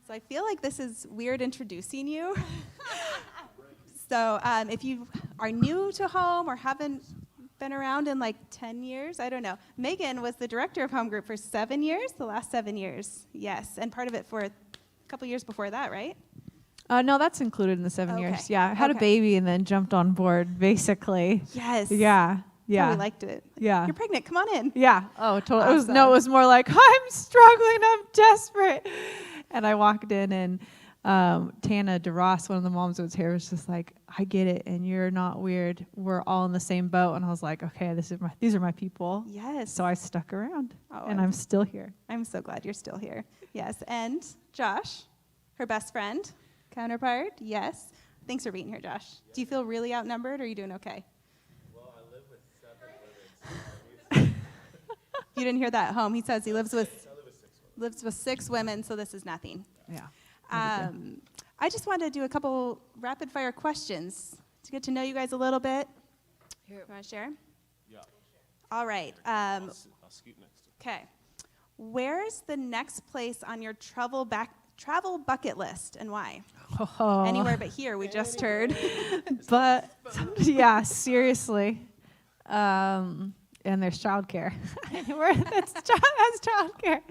So I feel like this is weird introducing you. So if you are new to home or haven't been around in like 10 years, I don't know. Meagan was the director of home group for 7 years, the last 7 years. Yes, and part of it for a couple years before that, right? No, that's included in the 7 Okay. years. Yeah, I had a baby and then jumped on board, basically. Yes. Yeah. Yeah. Totally liked it. Yeah. You're pregnant. Come on in. Yeah. Oh, totally. Awesome. It was more like, I'm struggling. I'm desperate. And I walked in and Tana DeRoss, one of the moms that was here, was just like, I get it. And you're not weird. We're all in the same boat. And I was like, okay, these are my people. Yes. So I stuck around. Oh, and I'm still here. I'm so glad you're still here. Yes. And Josh, her best friend, counterpart. Yes. Thanks for being here, Josh. Yeah. Do you feel really outnumbered or are you doing okay? Well, I live with 7 women. You didn't hear that at home. He says he lives with 6 women, so this is nothing. Yeah. I just wanted to do a couple rapid fire questions to get to know you guys a little bit. Here, want to share? Yeah. All right. I'll scoot next to Okay. Where's the next place on your travel bucket list and why? Oh. Anywhere but here, we just heard. But yeah, seriously. And there's childcare. Anywhere that's childcare.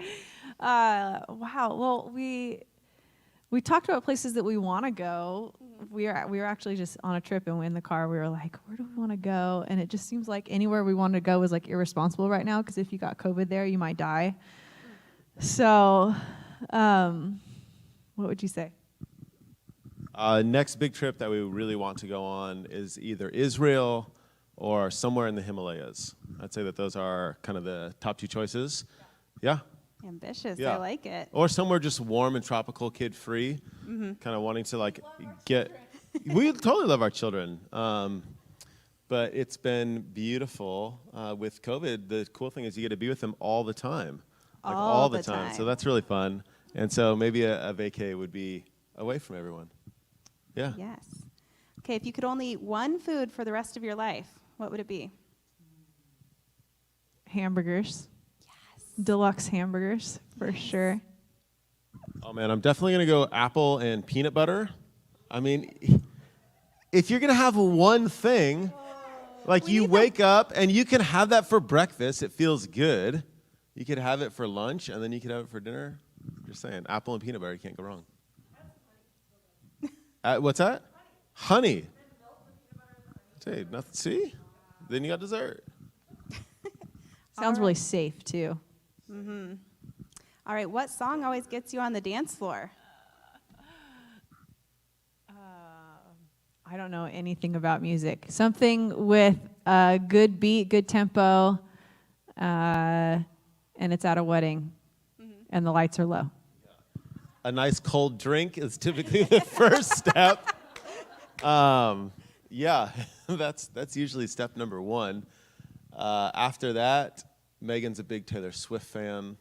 Wow. Well, we talked about places that we want to go. Mm-hmm. We were actually just on a trip, and in the car we were like, where do we want to go? And it just seems like anywhere we want to go is like irresponsible right now, because if you got COVID there, you might die. So, what would you say? Next big trip that we really want to go on is either Israel or somewhere in the Himalayas. I'd say that those are kind of the top 2 choices. Yeah. Ambitious. Yeah. I like it. Or somewhere just warm and tropical, kid-free. Mm-hmm. Kind of wanting to like get. We totally love our children, but it's been beautiful with COVID. The cool thing is you get to be with them all the time, like all the time. So that's really fun. And so maybe a vacay would be away from everyone. Yeah. Yes. Okay. If you could only eat one food for the rest of your life, what would it be? Hamburgers. Deluxe hamburgers, for sure. Oh, man, I'm definitely going to go apple and peanut butter. I mean, if you're going to have one thing, like you wake up and you can have that for breakfast. It feels good. You could have it for lunch, and then you could have it for dinner. Just saying, apple and peanut butter, you can't go wrong. What's that? Honey. Hey, nothing. See? Then you got dessert. Sounds really safe, too. Mm-hmm. All right, what song always gets you on the dance floor? I don't know anything about music. Something with a good beat, good tempo, and it's at a wedding, and the lights are low. A nice cold drink is typically the first step. Yeah, that's usually step number 1. After that, Megan's a big Taylor Swift fan.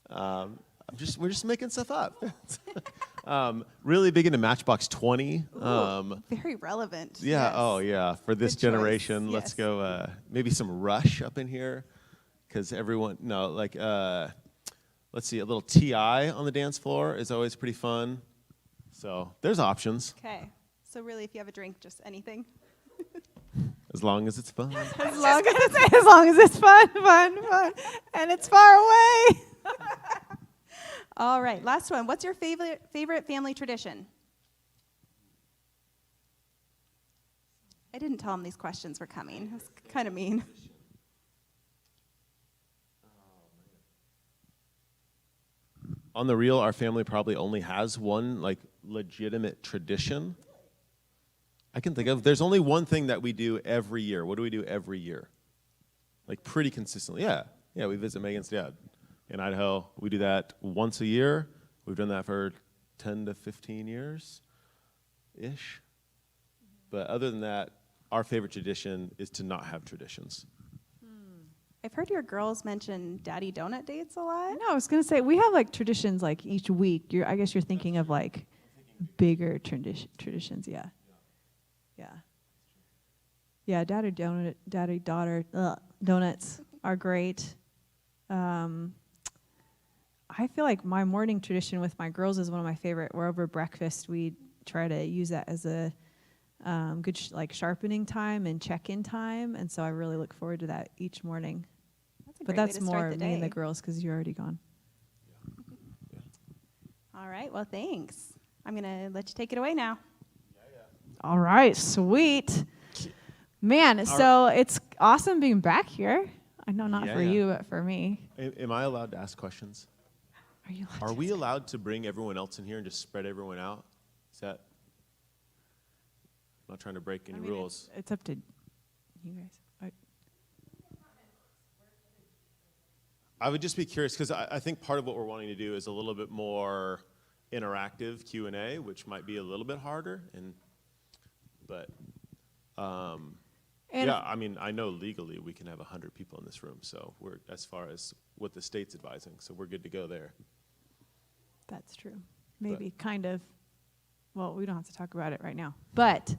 We're just making stuff up. Really big into Matchbox 20. Very relevant. Yeah. Yes. Oh, yeah. For this Good generation, choice. let's Yes. go. Maybe some Rush up in here, because everyone. No, like. Let's see. A little T.I. on the dance floor is always pretty fun. So there's options. Okay. So really, if you have a drink, just anything. As long as it's fun. As long as it's fun, and it's far away. All right, last one. What's your favorite family tradition? I didn't tell him these questions were coming. It was kind of mean. On the real, our family probably only has one like legitimate tradition I can think of. There's only one thing that we do every year. What do we do every year? Like pretty consistently. Yeah, we visit Megan's dad in Idaho. We do that once a year. We've done that for 10 to 15 years-ish. But other than that, our favorite tradition is to not have traditions. I've heard your girls mention daddy donut dates a lot. No, I was going to say, we have like traditions like each week. I guess you're thinking of like bigger traditions, yeah. Yeah, daddy-daughter donuts are great. I I feel like my morning tradition with my girls is one of my favorite. We're over breakfast. We try to use that as a good sharpening time and check-in time, and so I really look forward to that each morning. That's a But great way that's to start more the me and the day. girls because you're already gone. All right, well, thanks. I'm going to let you take it away now. All right, sweet. Man, so it's awesome being back here. I know not for you, but for me. Am I allowed to ask questions? Are you? Are we allowed to bring everyone else in here and just spread everyone out? Is that? I'm not trying to break any rules. It's up to you guys. I would just be curious because I think part of what we're wanting to do is a little bit more interactive Q&A, which might be a little bit harder. But yeah, I mean, I know legally we can have 100 people in this room, so we're as far as what the state's advising, so we're good to go there. That's true. Maybe kind of. Well, we don't have to talk about it right now. But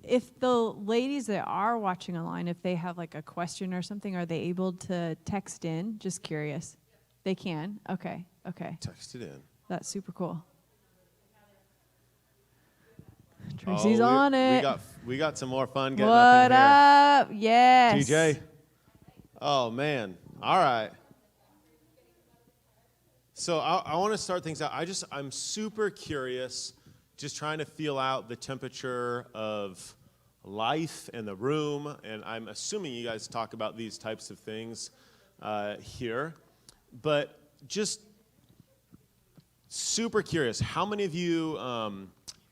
if the ladies that are watching online, if they have like a question or something, are they able to text in? Just curious. They can? Okay. Text it in. That's super cool. Tracy's on it. We got some more fun getting What up in here. up? Yes. TJ. Oh, man. All right. So I want to start things out. I'm super curious, just trying to feel out the temperature of life in the room. And I'm assuming you guys talk about these types of things here. But just super curious, how many of you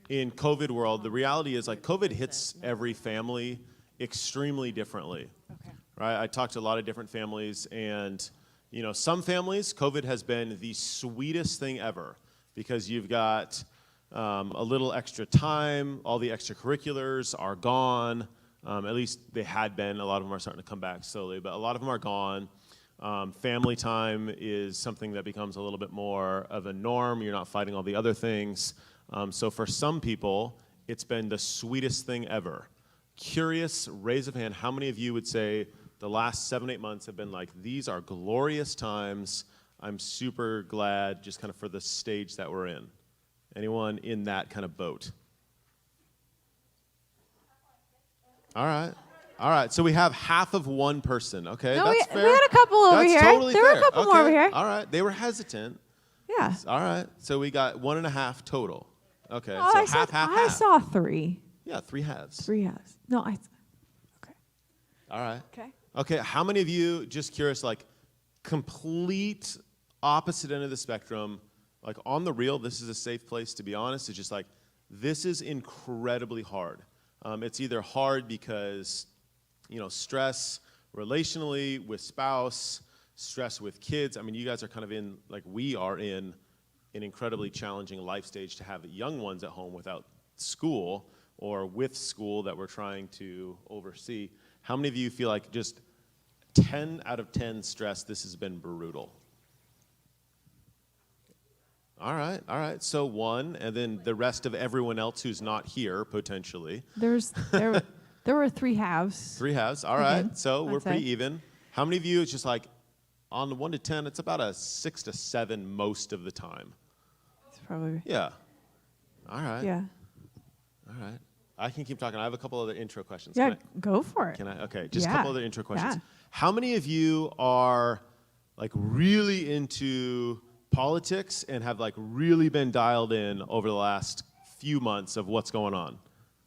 in COVID world, the reality is like COVID hits every family extremely differently. Okay. Right? I talked to a lot of different families, and you know, some families, COVID has been the sweetest thing ever because you've got a little extra time, all the extracurriculars are gone. At least they had been. A lot of them are starting to come back slowly, but a lot of them are gone. Family time is something that becomes a little bit more of a norm. You're not fighting all the other things. So for some people, it's been the sweetest thing ever. Curious, raise of hand, how many of you would say the last 7-8 months have been like, these are glorious times. I'm super glad just kind of for the stage that we're in. Anyone in that kind of boat? All right. So we have half of one person. Okay, No, that's fair. we had a couple over here. Totally There were a fair. couple more over here. All right, they were hesitant. Yeah. All right, so we got 1.5 total. Okay, Oh, so half. I saw 3. Yeah, 3 halves. 3 has. No, okay. All right. Okay. Okay, how many of you, just curious, like complete opposite end of the spectrum, like on the real, this is a safe place to be honest, it's just like, this is incredibly hard. It's either hard because, you know, stress relationally with spouse, stress with kids. I mean, you guys are kind of in, like we are in an incredibly challenging life stage to have young ones at home without school or with school that we're trying to oversee. How many of you feel like just 10 out of 10 stress, this has been brutal? All right. So 1, and then the rest of everyone else who's not here, potentially. There were 3 halves. 3 halves, all right. Okay. So we're I'd say. pretty even. How many of you, it's just like, on the 1 to 10, it's about a 6 to 7 most of the time? It's probably. Yeah. All right. Yeah. All right. I can keep talking. I have a couple other intro questions. Yeah, go for it. Can I? Okay, just a Yeah. couple other intro questions. Yeah. How many of you are like really into politics and have like really been dialed in over the last few months of what's going on?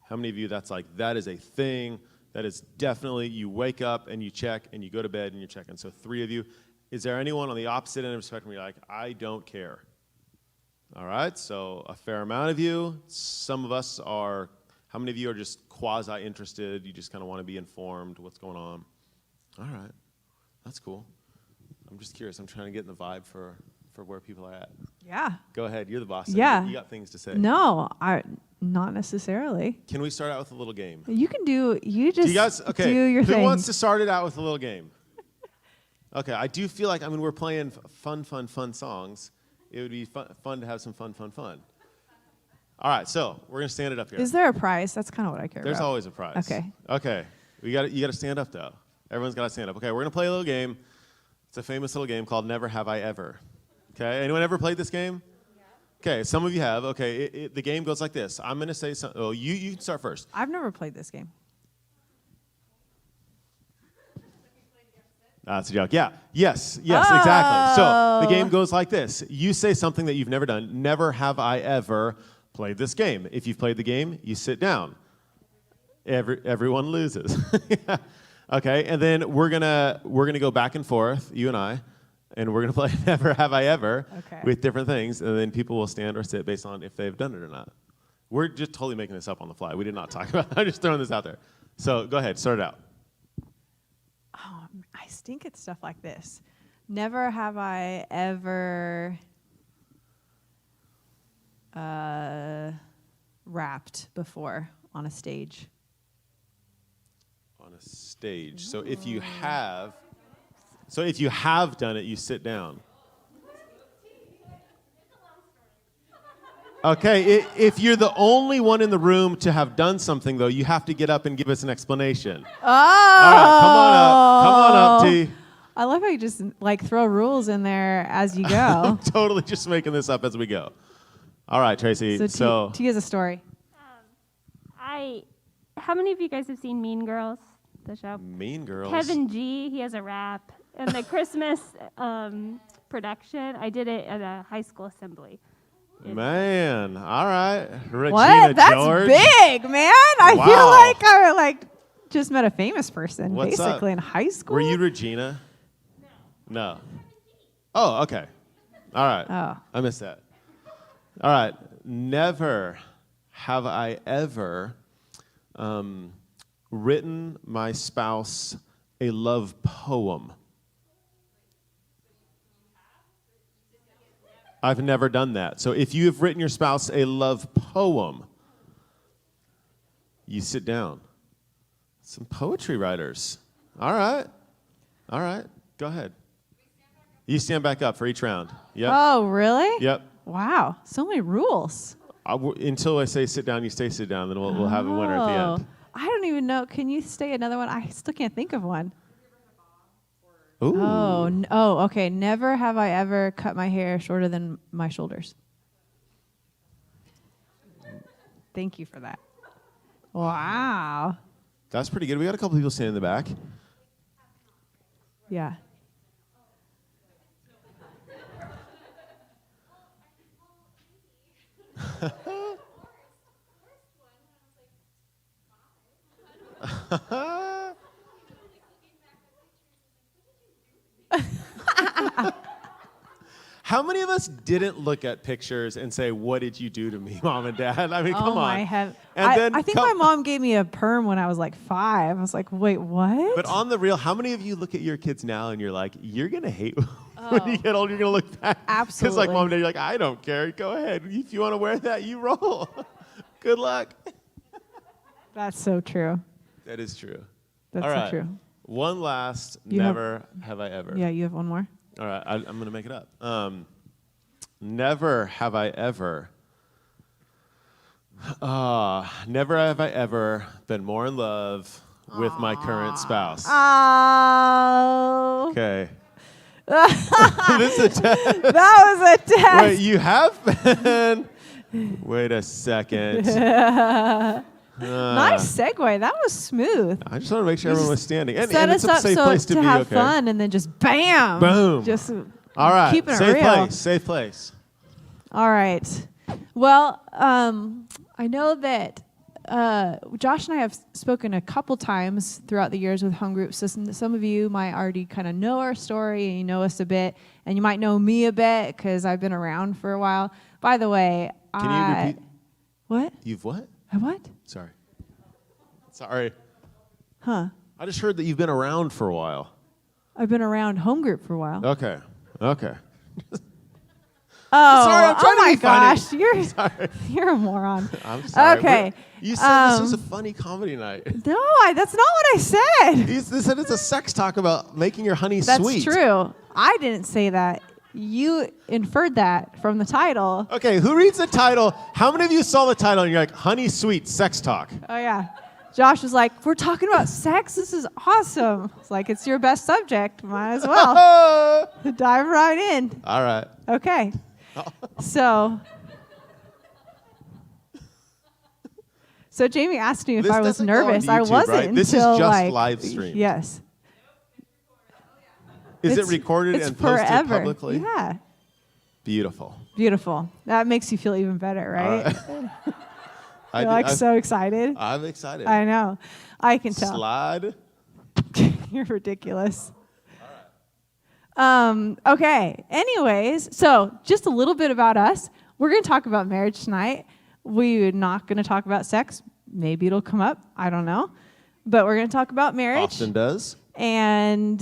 How many of you that's like, that is a thing, that is definitely, you wake up and you check and you go to bed and you're checking. So 3 of you. Is there anyone on the opposite end of the spectrum where you're like, I don't care? All right, so a fair amount of you. Some of us are, how many of you are just quasi-interested? You just kind of want to be informed what's going on? All right, that's cool. I'm just curious. I'm trying to get in the vibe for where people are at. Yeah. Go ahead, you're the boss. Yeah. You got things to say. No, not necessarily. Can we start out with a little game? You can do. You Do just you guys, okay, do your who thing. wants to start it out with a little game? Okay, I do feel like, I mean, we're playing fun songs. It would be fun to have some fun. All right, so we're going to stand it up here. Is there a prize? That's kind of what I care There's about. always a prize. Okay. Okay, you got to stand up, though. Everyone's got to stand up. Okay, we're going to play a little game. It's a famous little game called Never Have I Ever. Okay, anyone ever played this game? Okay, some of you have. Okay, the game goes like this. I'm going to say something. Oh, you can start first. I've never played this game. That's a joke. Yeah. Yes, exactly. So the game goes like this. You say something that you've never done. Never have I ever played this game. If you've played the game, you sit down. Everyone loses. Yeah. Okay, and then we're gonna go back and forth, you and I, and we're gonna play Never Have I Ever with different things, and then people will stand or sit based on if they've done it or not. We're just totally making this up on the fly. We did not talk about it. I'm just throwing this out there. So go ahead, start it out. Oh, I stink at stuff like this. Never have I ever rapped before on a stage. On a stage. So if you have done it, you sit down. Okay, if you're the only one in the room to have done something, though, you have to get up and give us an explanation. Oh! All right, come on up, T. I love how you just like throw rules in there as you go. Totally just making this up as we go. All right, Tracy. So T has a story. How many of you guys have seen Mean Girls, the show? Mean Girls. Kevin G, he has a rap. And the Christmas production, I did it at a high school assembly. Man, all right. Regina What? That's George. big, man. I Wow. feel like I just met a famous person What's basically up? in high school. Were you Regina? No. Oh, okay. All right. Oh. I missed that. All right. Never have I ever written my spouse a love poem. I've never done that. So if you have written your spouse a love poem, you sit down. Some poetry writers. All right. All right. Go ahead. You stand back up for each round. Yep. Oh, really? Yep. Wow. So many rules. Until I say sit down, you stay sit down. Then we'll have a winner at the end. I don't even know. Can you say another one? I still can't think of one. Ooh. Oh, okay. Never have I ever cut my hair shorter than my shoulders. Thank you for that. Wow. That's pretty good. We got a couple people standing in the back. Yeah. How many of us didn't look at pictures and say, "What did you do to me, Mom and Dad?" I mean, come on. I think my mom gave me a perm when I was like 5. I was like, wait, what? But on the real, how many of you look at your kids now and you're like, you're going to hate when you get older, you're going to look back? Absolutely. Because like Mom and Dad, you're like, I don't care. Go ahead. If you want to wear that, you roll. Good luck. That's so true. That is true. That's All right. so true. One last, You never have I ever. Yeah, you have one more? All right, I'm going to make it up. Never have I ever been more in love with my current spouse. Oh. Okay. This is a test. That was a test. Wait, you have been? Wait a second. Nice segue. That was smooth. I just want to make sure everyone was standing. And Set it's us a up safe so place to to be, have okay? fun and then just bam. Boom. Just All right, keeping it safe real. place, safe place. All right. Well, I know that Josh and I have spoken a couple times throughout the years with home groups. So some of you might already kind of know our story and you know us a bit. And you might know me a bit because I've been around for a while. By the way, Can you repeat? What? You've what? What? Sorry. Huh. I just heard that you've been around for a while. I've been around home group for a while. Okay. Oh, Sorry, I'm trying oh to my be funny. gosh, you're a moron. I'm sorry. Okay. You said this was a funny comedy night. No, that's not what I said. You said it's a sex talk about making your honey That's sweet. true. I didn't say that. You inferred that from the title. Okay, who reads the title? How many of you saw the title and you're like, honey sweet sex talk? Oh, yeah. Josh was like, we're talking about sex? This is awesome. It's like, it's your best subject. Might as well. Dive right in. All right. Okay. So Jamie asked me if This I was doesn't go on nervous. I YouTube, wasn't right? This is until just like, live streamed. Yes. Is it It's- recorded it's and posted forever. publicly? Yeah. Beautiful. Beautiful. That makes you feel even better, right? You're like so excited. I'm excited. I know. I can tell. Slide. You're ridiculous. Okay. Anyways, so just a little bit about us. We're going to talk about marriage tonight. We're not going to talk about sex. Maybe it'll come up. I don't know. But we're going to talk about marriage. Often does. And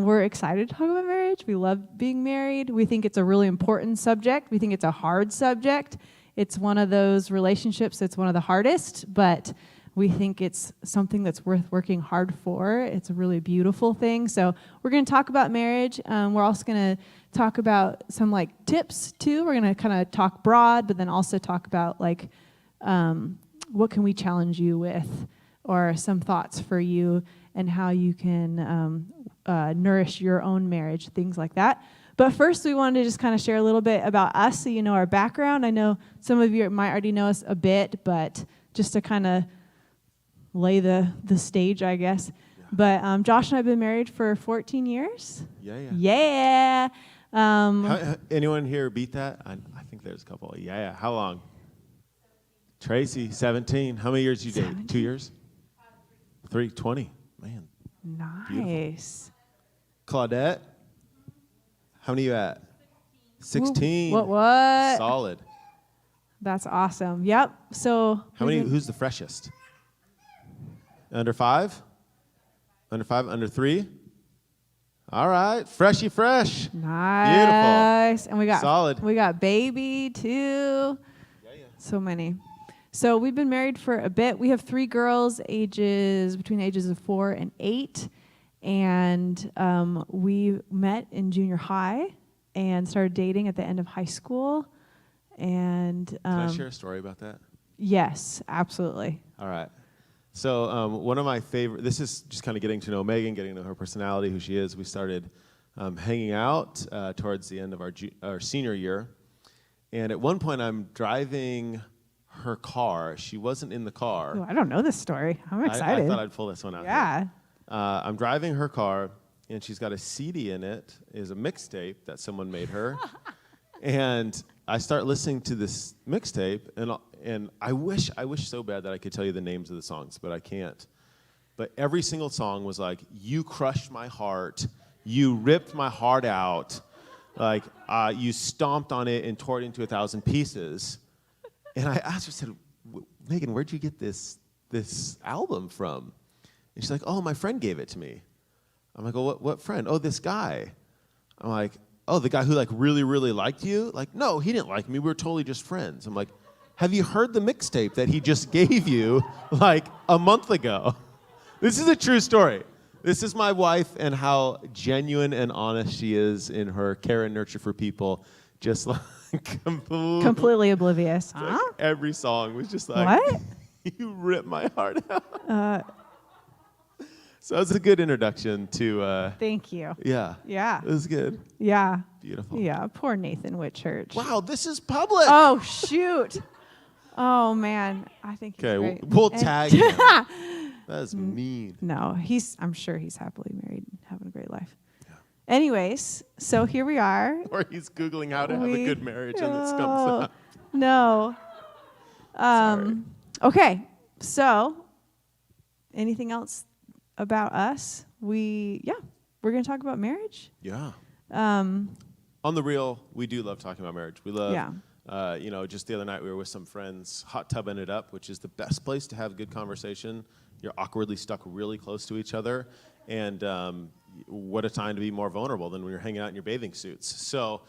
we're excited to talk about marriage. We love being married. We think it's a really important subject. We think it's a hard subject. It's one of those relationships that's one of the hardest, but we think it's something that's worth working hard for. It's a really beautiful thing. So we're going to talk about marriage. We're also going to talk about some like tips too. We're going to kind of talk broad, but then also talk about like what can we challenge you with, or some thoughts for you and how you can nourish your own marriage, things like that. But first, we wanted to just kind of share a little bit about us so you know our background. I know some of you might already know us a bit, but just to kind of lay the stage, I guess. Yeah. But Josh and I have been married for 14 years. Yeah. Yeah. Anyone here beat that? I think there's a couple. Yeah. How long? Tracy, 17. How many years did you date? 17? 2 years? 3, 20. Man. Nice. Claudette? How many you at? 16. What? Solid. That's awesome. Yep. So How many? Who's the freshest? Under 5? Under 5? Under 3? All right. Freshy fresh. Nice. And we got solid. We got baby too. Yeah. So many. So we've been married for a bit. We have 3 girls, between the ages of 4 and 8. And we met in junior high and started dating at the end of high school. And Can I share a story about that? Yes, absolutely. All right. So one of my favorite, this is just kind of getting to know Meagan, getting to know her personality, who she is. We started hanging out towards the end of our senior year. And at one point, I'm driving her car. She wasn't in the car. Ooh, I don't know this story. I'm excited. I thought I'd pull this one out. Yeah. Here. I'm driving her car, and she's got a CD in it. Is a mixtape that someone made her. And I start listening to this mixtape, and I wish so bad that I could tell you the names of the songs, but I can't. But every single song was like, "You crushed my heart, you ripped my heart out, like you stomped on it and tore it into 1,000 pieces." And I asked her, said, "Meagan, where'd you get this album from?" And she's like, "Oh, my friend gave it to me." I'm like, "Oh, what friend?" "Oh, this guy." I'm like, "Oh, the guy who like really, really liked you?" Like, "No, he didn't like me. We were totally just friends." I'm like, "Have you heard the mixtape that he just gave you like a month ago?" This is a true story. This is my wife and how genuine and honest she is in her care and nurture for people. Just like Completely oblivious. like Huh? every song was just like, What? "You ripped my heart out." So it's a good introduction to. Thank you. Yeah. Yeah. It was good. Yeah. Beautiful. Yeah. Poor Nathan Whitchurch. Wow, this is public. Oh, shoot. Oh, man. I think he's Okay, great. we'll And- tag him. That's mean. No, I'm sure he's happily married and having a great life. Yeah. Anyways, so here we are. Or he's Googling how to have a good marriage and this comes up. No. Sorry. Okay, so anything else about us? We're going to talk about marriage. Yeah. Um, On the real, we do love talking about marriage. We love, Yeah. just the other night we were with some friends, hot tubbing it up, which is the best place to have good conversation. You're awkwardly stuck really close to each other. And what a time to be more vulnerable than when you're hanging out in your bathing suits. So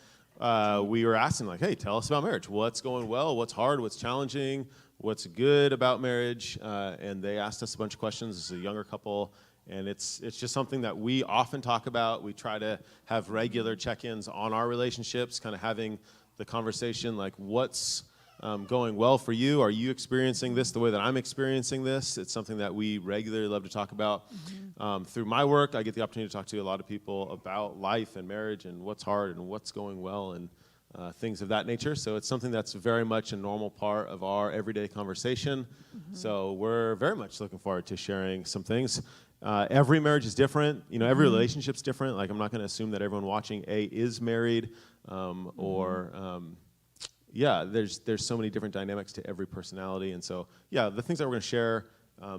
we were asking, like, hey, tell us about marriage. What's going well? What's hard? What's challenging? What's good about marriage? And they asked us a bunch of questions. This is a younger couple. And it's just something that we often talk about. We try to have regular check-ins on our relationships, kind of having the conversation, like, what's going well for you? Are you experiencing this the way that I'm experiencing this? It's something that we regularly love to talk about. Through my work, I get the opportunity to talk to a lot of people about life and marriage and what's hard and what's going well and things of that nature. So it's something that's very much a normal part of our everyday conversation. So we're very much looking forward to sharing some things. Every marriage is different. You know, every relationship's different. Like, I'm not going to assume that everyone watching is married yeah, there's so many different dynamics to every personality. And so, yeah, the things that we're going to share,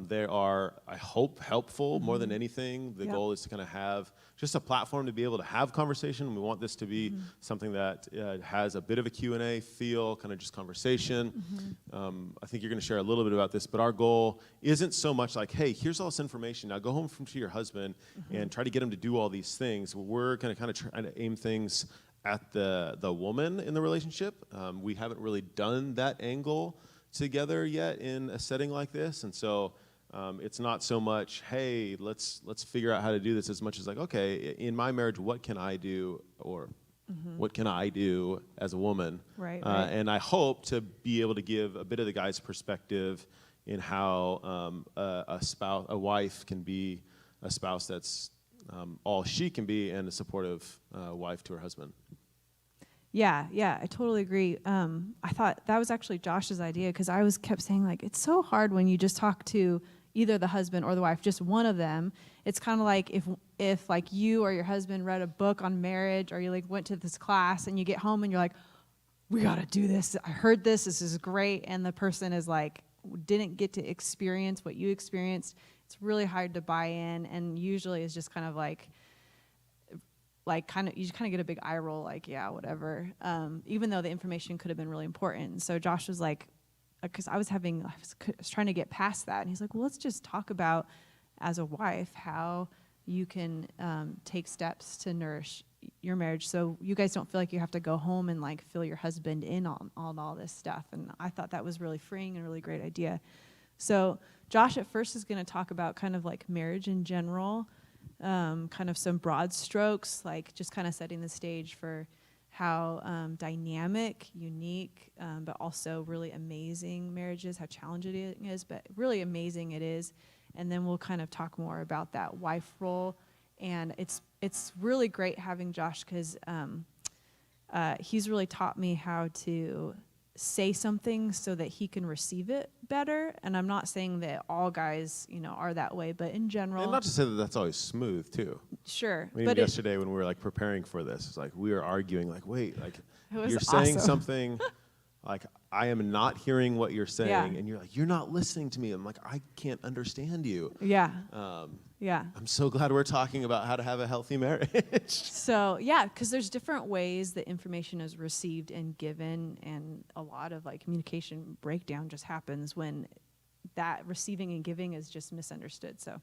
they are, I hope, helpful more than anything. The goal is to kind of have just a platform to be able to have conversation. We want this to be something that has a bit of a Q&A feel, kind of just conversation. I think you're going to share a little bit about this, but our goal isn't so much like, hey, here's all this information. Now go home to your husband and try to get him to do all these things. We're going to kind of try to aim things at the woman in the relationship. We haven't really done that angle together yet in a setting like this, and so it's not so much, hey, let's figure out how to do this, as much as like, okay, in my marriage, what can I do, or what can I do as a woman? Right. And I hope to be able to give a bit of the guy's perspective in how a wife can be a spouse that's all she can be, and a supportive wife to her husband. Yeah, I totally agree. I thought that was actually Josh's idea, because I kept saying, like, it's so hard when you just talk to either the husband or the wife, just one of them. It's kind of like if like you or your husband read a book on marriage, or you like went to this class and you get home and you're like, we got to do this. I heard this. This is great. And the person is like, didn't get to experience what you experienced. It's really hard to buy in, and usually it's just kind of like you just kind of get a big eye roll, like, yeah, whatever. Even though the information could have been really important. And so Josh was like, because I was trying to get past that, and he's like, well, let's just talk about, as a wife, how you can take steps to nourish your marriage, so you guys don't feel like you have to go home and like fill your husband in on all this stuff. And I thought that was really freeing and a really great idea. So Josh at first is going to talk about kind of like marriage in general, kind of some broad strokes, like just kind of setting the stage for how dynamic, unique, but also really amazing marriage is, how challenging it is, but really amazing it is. And then we'll kind of talk more about that wife role. And it's really great having Josh, because he's really taught me how to say something so that he can receive it better. And I'm not saying that all guys, are that way, but in general. And not to say that that's always smooth too. Sure. I mean, but yesterday when we were like preparing for this, it's like we were arguing, like, wait, like you're awesome. saying something, like I am not hearing what you're saying, Yeah. and you're like, you're not listening to me. I'm like, I can't understand you. Yeah. Yeah. I'm so glad we're talking about how to have a healthy marriage. So, yeah, because there's different ways that information is received and given, and a lot of like communication breakdown just happens when that receiving and giving is just misunderstood. So,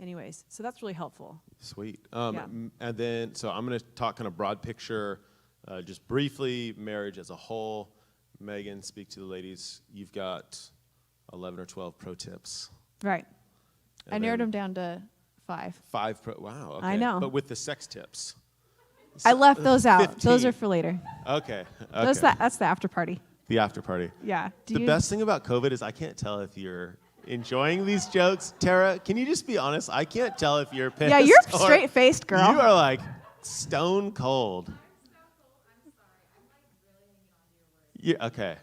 anyways, so that's really helpful. Sweet. And then, so I'm going to talk kind of broad picture, just briefly, marriage as a whole. Meagan, speak to the ladies. You've got 11 or 12 pro tips. Right. And I narrowed them down to 5. 5 pro, wow. Okay. I know. But with the sex tips. I left those out. 15. Those are for later. Okay. That's the after party. The after party. Yeah. The best thing about COVID is I can't tell if you're enjoying these jokes. Tara, can you just be honest? I can't tell if you're pissed. Yeah, you're straight-faced, girl. You are like stone cold. Yeah, okay.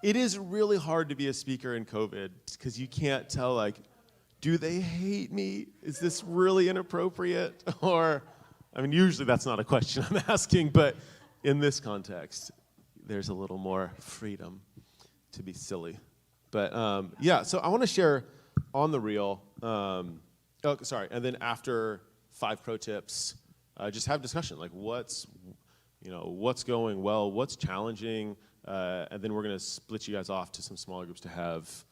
It is really hard to be a speaker in COVID because you can't tell, like, do they hate me? Is this really inappropriate? Or, I mean, usually that's not a question I'm asking, but in this context, there's a little more freedom to be silly. But yeah, so I want to share on the reel, and then after 5 pro tips, just have discussion, like what's going well, what's challenging, and then we're going to split you guys off to some smaller groups to have,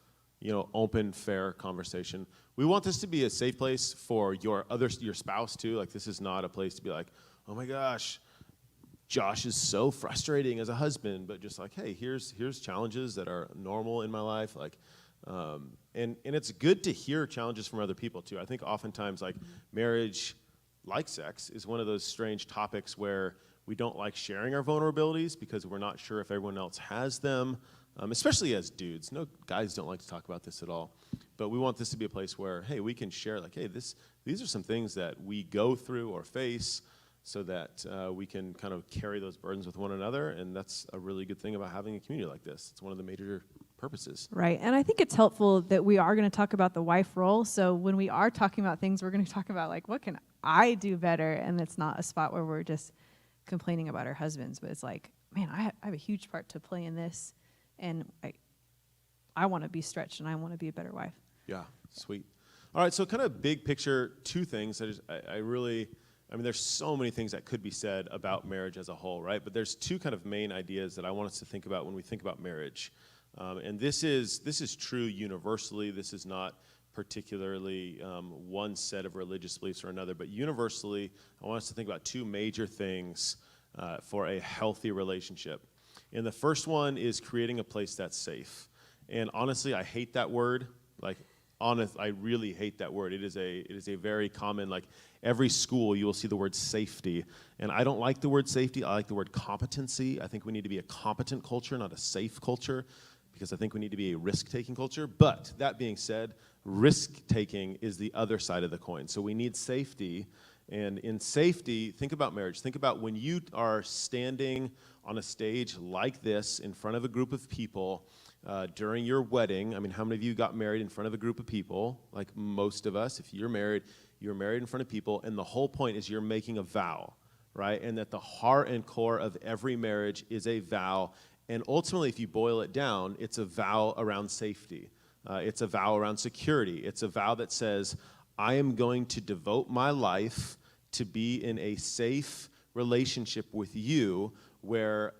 open, fair conversation. We want this to be a safe place for your spouse too. Like, this is not a place to be like, oh my gosh, Josh is so frustrating as a husband, but just like, hey, here's challenges that are normal in my life. Like, and it's good to hear challenges from other people too. I think oftentimes, like, marriage like sex, is one of those strange topics where we don't like sharing our vulnerabilities because we're not sure if everyone else has them, especially as dudes. No, guys don't like to talk about this at all. But we want this to be a place where, hey, we can share, like, hey, these are some things that we go through or face so that we can kind of carry those burdens with one another. And that's a really good thing about having a community like this. It's one of the major purposes. Right. And I think it's helpful that we are going to talk about the wife role. So when we are talking about things, we're going to talk about, like, what can I do better? And it's not a spot where we're just complaining about our husbands, but it's like, man, I have a huge part to play in this. And I want to be stretched and I want to be a better wife. Yeah, sweet. All right, so kind of big picture, two things. I mean, there's so many things that could be said about marriage as a whole, right? But there's two kind of main ideas that I want us to think about when we think about marriage. And this is true universally. This is not particularly one set of religious beliefs or another, but universally, I want us to think about two major things for a healthy relationship. And the first one is creating a place that's safe. And honestly, I hate that word. I really hate that word. It is a very common, like, every school you will see the word safety. And I don't like the word safety. I like the word competency. I think we need to be a competent culture, not a safe culture, because I think we need to be a risk-taking culture. But that being said, risk-taking is the other side of the coin. So we need safety. And in safety, think about marriage. Think about when you are standing on a stage like this in front of a group of people during your wedding. I mean, how many of you got married in front of a group of people? Like most of us, if you're married in front of people, and the whole point is you're making a vow, right? And that the heart and core of every marriage is a vow. And ultimately, if you boil it down, it's a vow around safety. It's a vow around security. It's a vow that says, I am going to devote my life to be in a safe relationship with you where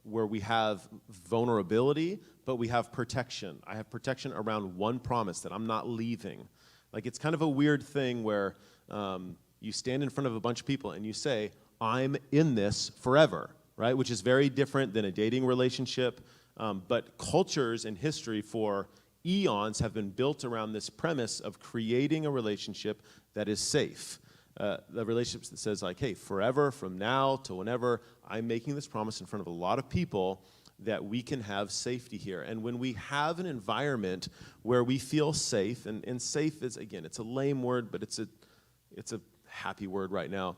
we have vulnerability, but we have protection. I have protection around one promise that I'm not leaving. Like, it's kind of a weird thing where you stand in front of a bunch of people and you say, I'm in this forever, right? Which is very different than a dating relationship. But cultures and history for eons have been built around this premise of creating a relationship that is safe. The relationship that says, like, hey, forever, from now to whenever, I'm making this promise in front of a lot of people that we can have safety here. And when we have an environment where we feel safe, and safe is, again, it's a lame word, but it's a happy word right now.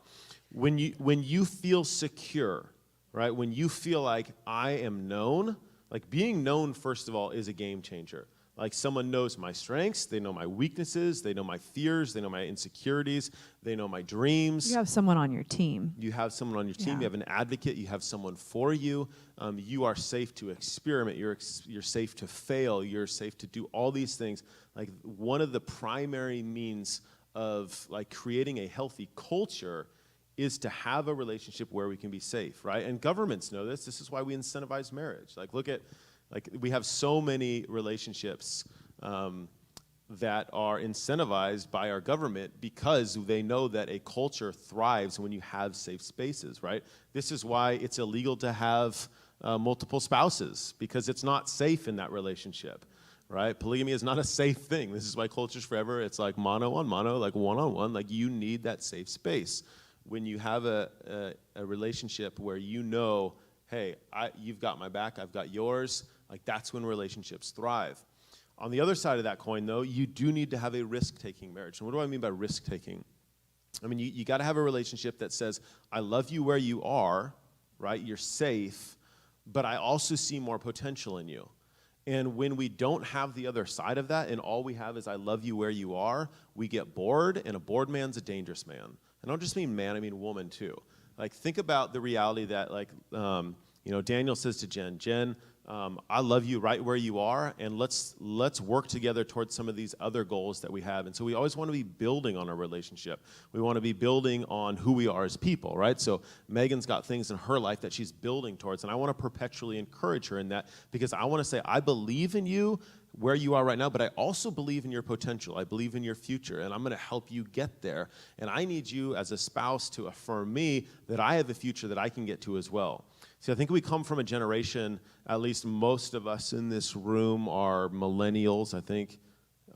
When you feel secure, right? When you feel like I am known, like, being known, first of all, is a game changer. Like, someone knows my strengths, they know my weaknesses, they know my fears, they know my insecurities, they know my dreams. You have someone on your team. You have someone on your team, Yeah. You have an advocate, you have someone for you. You are safe to experiment, you're safe to fail, you're safe to do all these things. Like, one of the primary means of, like, creating a healthy culture is to have a relationship where we can be safe, right? And governments know this. This is why we incentivize marriage. Like, look at, like, we have so many relationships that are incentivized by our government because they know that a culture thrives when you have safe spaces, right? This is why it's illegal to have multiple spouses, because it's not safe in that relationship, right? Polygamy is not a safe thing. This is why Cultures Forever, it's like mono on mono, like one-on-one. Like, you need that safe space. When you have a relationship where you know, hey, you've got my back, I've got yours, like, that's when relationships thrive. On the other side of that coin, though, you do need to have a risk-taking marriage. And what do I mean by risk-taking? I mean, you got to have a relationship that says, I love you where you are, right? You're safe, but I also see more potential in you. And when we don't have the other side of that, and all we have is I love you where you are, we get bored, and a bored man's a dangerous man. And I don't just mean man, I mean woman too. Like, think about the reality that, like, Daniel says to Jen, I love you right where you are, and let's work together towards some of these other goals that we have. And so we always want to be building on our relationship. We want to be building on who we are as people, right? So Megan's got things in her life that she's building towards, and I want to perpetually encourage her in that, because I want to say, I believe in you where you are right now, but I also believe in your potential. I believe in your future, and I'm going to help you get there. And I need you as a spouse to affirm me that I have a future that I can get to as well. See, I think we come from a generation, at least most of us in this room are millennials. I think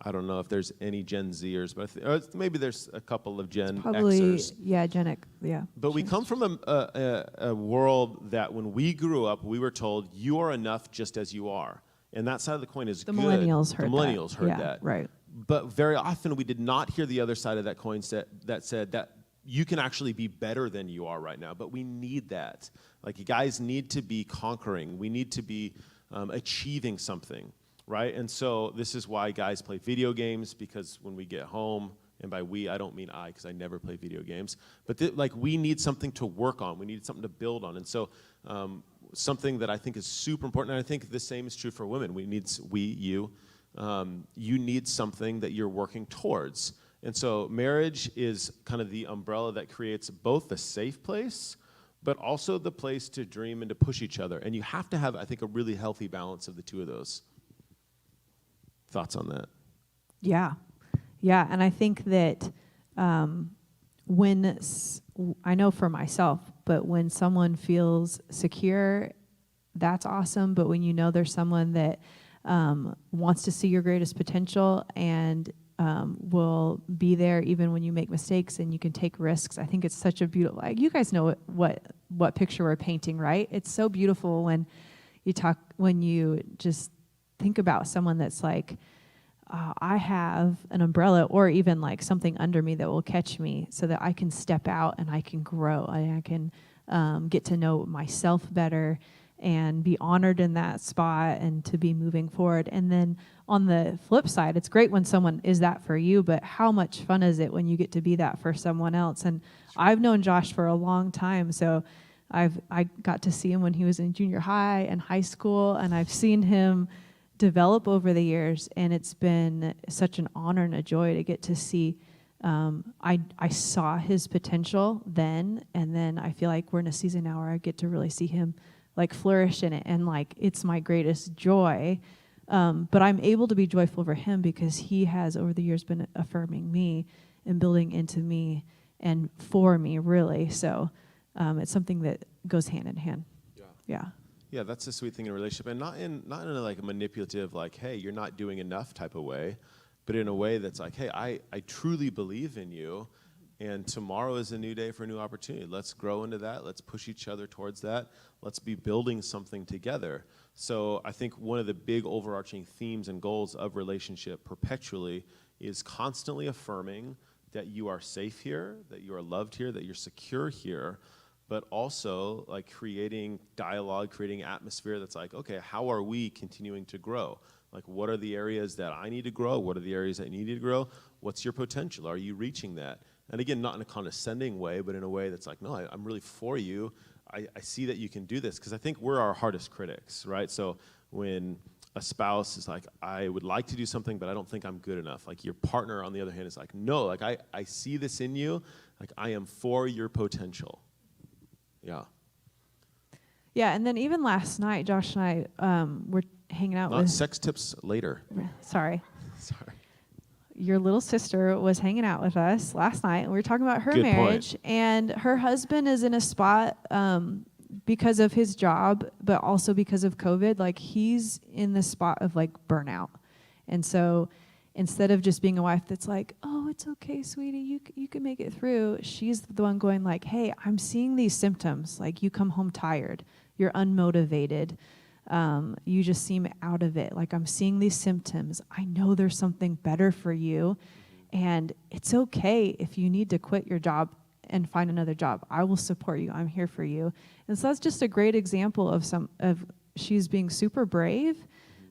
I don't know if there's any Gen Zers, but maybe there's a couple of Gen Probably, Xers. yeah, Gen X, yeah. But we come from a world that when we grew up, we were told, you are enough just as you are. And that side of the coin is The good. millennials heard that. The millennials heard Yeah, that. right. But very often we did not hear the other side of that coin that said that you can actually be better than you are right now. But we need that. Like, you guys need to be conquering. We need to be achieving something, right? And so this is why guys play video games, because when we get home, and by we, I don't mean I, because I never play video games, but like, we need something to work on. We need something to build on. And so something that I think is super important, and I think the same is true for women. You need something that you're working towards. And so marriage is kind of the umbrella that creates both the safe place, but also the place to dream and to push each other. And you have to have, I think, a really healthy balance of the two of those. Thoughts on that? Yeah. Yeah, and I think that I know for myself, but when someone feels secure, that's awesome. But when you know there's someone that wants to see your greatest potential and will be there even when you make mistakes and you can take risks, I think it's such a beautiful, like, you guys know what picture we're painting, right? It's so beautiful when you just think about someone that's like, I have an umbrella or even like something under me that will catch me so that I can step out and I can grow and I can get to know myself better and be honored in that spot and to be moving forward. And then on the flip side, it's great when someone is that for you, but how much fun is it when you get to be that for someone else? And I've known Josh for a long time, so I got to see him when he was in junior high and high school, and I've seen him develop over the years, and it's been such an honor and a joy to get to see. I saw his potential then, and then I feel like we're in a season now where I get to really see him like flourish in it, and like it's my greatest joy. But I'm able to be joyful for him because he has over the years been affirming me and building into me and for me, really. So it's something that goes hand in hand. Yeah. Yeah, that's the sweet thing in a relationship, and not in a like a manipulative, like, hey, you're not doing enough type of way, but in a way that's like, hey, I truly believe in you, and tomorrow is a new day for a new opportunity. Let's grow into that. Let's push each other towards that. Let's be building something together. So I think one of the big overarching themes and goals of relationship perpetually is constantly affirming that you are safe here, that you are loved here, that you're secure here, but also like creating dialogue, creating atmosphere that's like, okay, how are we continuing to grow? Like, what are the areas that I need to grow? What are the areas that you need to grow? What's your potential? Are you reaching that? And again, not in a condescending way, but in a way that's like, no, I'm really for you. I see that you can do this, because I think we're our hardest critics, right? So when a spouse is like, I would like to do something, but I don't think I'm good enough. Like, your partner, on the other hand, is like, no, like I see this in you. Like, I am for your potential. Yeah. Yeah, and then even last night, Josh and I were hanging out with... sex tips later. Sorry. Sorry. Your little sister was hanging out with us last night, and we were talking about her Good marriage. point. And her husband is in a spot because of his job, but also because of COVID. Like, he's in the spot of like burnout. And so instead of just being a wife that's like, oh, it's okay, sweetie, you can make it through, she's the one going like, hey, I'm seeing these symptoms. Like, you come home tired, you're unmotivated, you just seem out of it. Like, I'm seeing these symptoms. I know there's something better for you, and it's okay if you need to quit your job and find another job. I will support you. I'm here for you. And so that's just a great example of she's being super brave,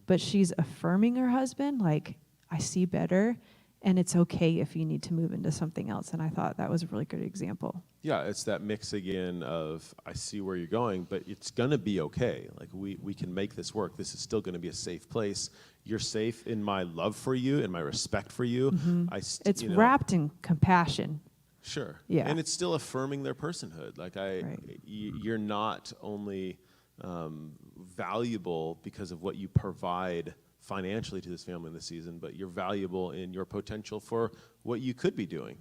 but she's affirming her husband, like, I see better, and it's okay if you need to move into something else. And I thought that was a really good example. Yeah, it's that mix again of, I see where you're going, but it's going to be okay. Like, we can make this work. This is still going to be a safe place. You're safe in my love for you and my respect for you. Mm-hmm. It's wrapped in compassion. Sure. Yeah. And it's still affirming their personhood. Like, Right. You're not only valuable because of what you provide financially to this family in this season, but you're valuable in your potential for what you could be doing.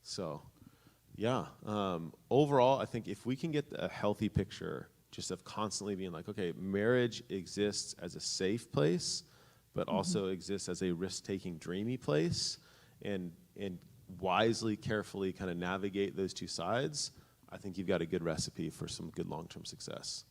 So, yeah. Overall, I think if we can get a healthy picture just of constantly being like, okay, marriage exists as a safe place, but also exists as a risk-taking, dreamy place, and wisely, carefully kind of navigate those two sides, I think you've got a good recipe for some good long-term success.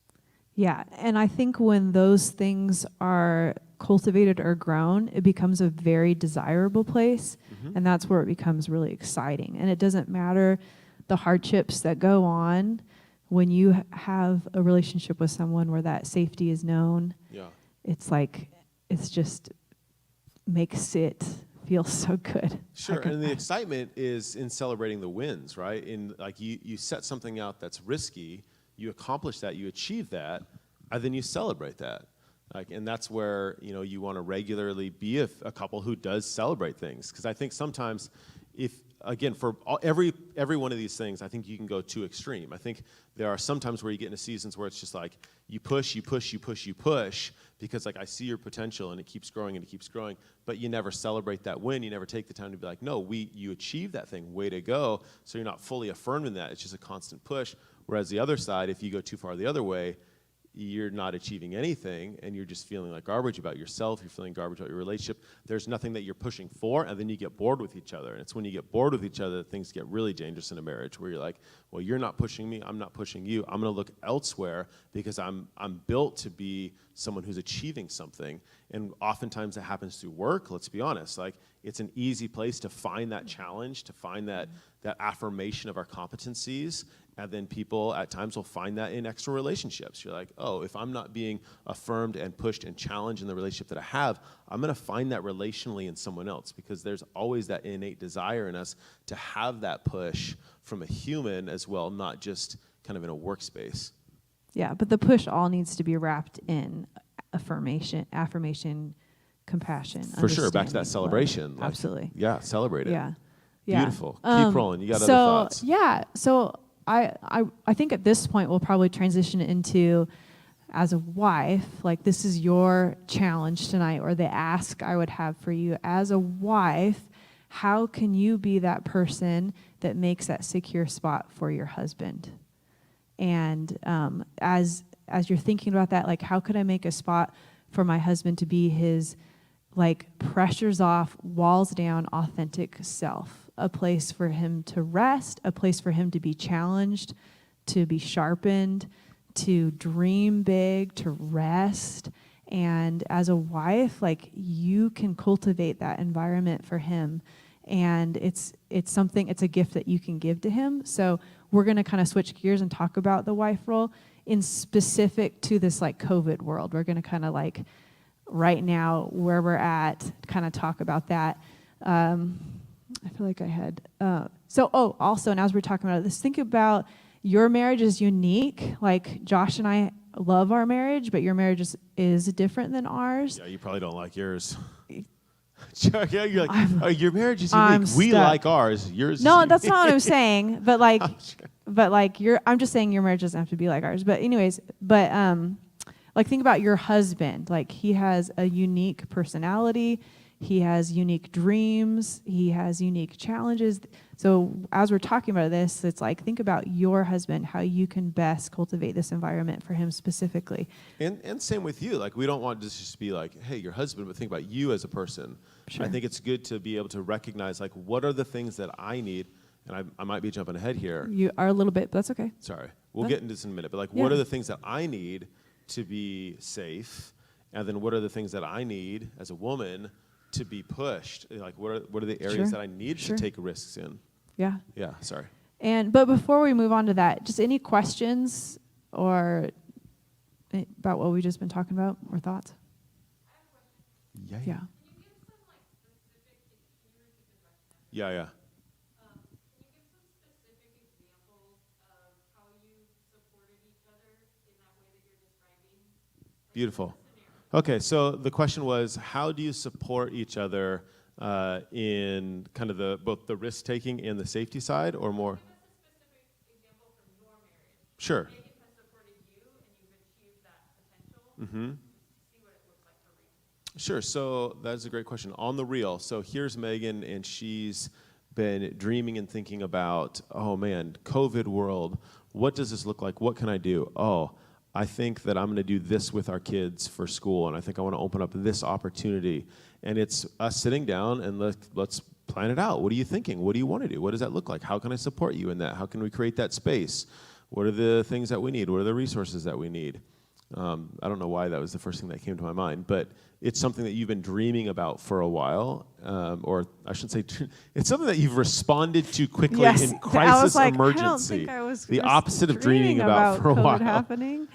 Yeah, and I think when those things are cultivated or grown, it becomes a very desirable place, and that's where it becomes really exciting. And it doesn't matter the hardships that go on when you have a relationship with someone where that safety is known. Yeah. It's like, it's just makes it feel so good. Sure, and the excitement is in celebrating the wins, right? In like you set something out that's risky, you accomplish that, you achieve that, and then you celebrate that. Like, and that's where you want to regularly be a couple who does celebrate things, because I think sometimes, for every one of these things, I think you can go too extreme. I think there are some times where you get into seasons where it's just like you push, because like I see your potential and it keeps growing and it keeps growing, but you never celebrate that win. You never take the time to be like, no, you achieved that thing, way to go. So you're not fully affirmed in that. It's just a constant push. Whereas the other side, if you go too far the other way, you're not achieving anything, and you're just feeling like garbage about yourself, you're feeling garbage about your relationship. There's nothing that you're pushing for, and then you get bored with each other. And it's when you get bored with each other that things get really dangerous in a marriage, where you're like, well, you're not pushing me, I'm not pushing you. I'm going to look elsewhere because I'm built to be someone who's achieving something. And oftentimes that happens through work, let's be honest. Like, it's an easy place to find that challenge, to find that affirmation of our competencies. And then people at times will find that in extra relationships. You're like, oh, if I'm not being affirmed and pushed and challenged in the relationship that I have, I'm going to find that relationally in someone else, because there's always that innate desire in us to have that push from a human as well, not just kind of in a workspace. Yeah, but the push all needs to be wrapped in affirmation, compassion. For sure, back to that understanding, celebration. love. Like, Absolutely. yeah, celebrate it. Yeah. Beautiful. Keep rolling. You got so, other thoughts. Yeah. So I think at this point we'll probably transition into, as a wife, like, this is your challenge tonight, or the ask I would have for you as a wife. How can you be that person that makes that secure spot for your husband? And as you're thinking about that, like, how could I make a spot for my husband to be his, like, pressures off, walls down, authentic self? A place for him to rest, a place for him to be challenged, to be sharpened, to dream big, to rest. And as a wife, like, you can cultivate that environment for him. And it's a gift that you can give to him. So we're going to kind of switch gears and talk about the wife role in specific to this, like, COVID world. We're going to kind of, like, right now where we're at, kind of talk about that. I feel like I had, also, and as we're talking about this, think about your marriage is unique. Like, Josh and I love our marriage, but your marriage is different than ours. Yeah, you probably don't like yours. You're like, oh, your marriage is unique. We stuck. like ours. Yours. No, is that's unique. not what I'm saying. But like, I'm just saying your marriage doesn't have to be like ours. But anyways, like, think about your husband. Like, he has a unique personality. He has unique dreams. He has unique challenges. So as we're talking about this, it's like, think about your husband, how you can best cultivate this environment for him specifically. And same with you. Like, we don't want to just be like, hey, your husband, but think about you as a person. Sure. I think it's good to be able to recognize, like, what are the things that I need? And I might be jumping ahead here. You are a little bit, but that's okay. Sorry. We'll get into this in a minute. But, like, Yeah. what are the things that I need to be safe? And then what are the things that I need as a woman to be pushed? Like, what are the areas Sure. that I need Sure. to take risks in? Yeah. Yeah, sorry. But before we move on to that, just any questions or about what we've just been talking about, or thoughts? Yeah. Yeah. Yeah. Beautiful. Okay, so the question was, how do you support each other in kind of both the risk-taking and the safety side, or more? Sure. Mm-hmm. Sure, so that's a great question. On the real, so here's Meagan, and she's been dreaming and thinking about, oh man, COVID world, what does this look like? What can I do? Oh, I think that I'm going to do this with our kids for school, and I think I want to open up this opportunity. And it's us sitting down and let's plan it out. What are you thinking? What do you want to do? What does that look like? How can I support you in that? How can we create that space? What are the things that we need? What are the resources that we need? I don't know why that was the first thing that came to my mind, but it's something that you've been dreaming about for a while, or I should say, it's something that you've responded to quickly Yes, in crisis I was like, emergency. I don't think I was the opposite of dreaming about for a COVID while. happening.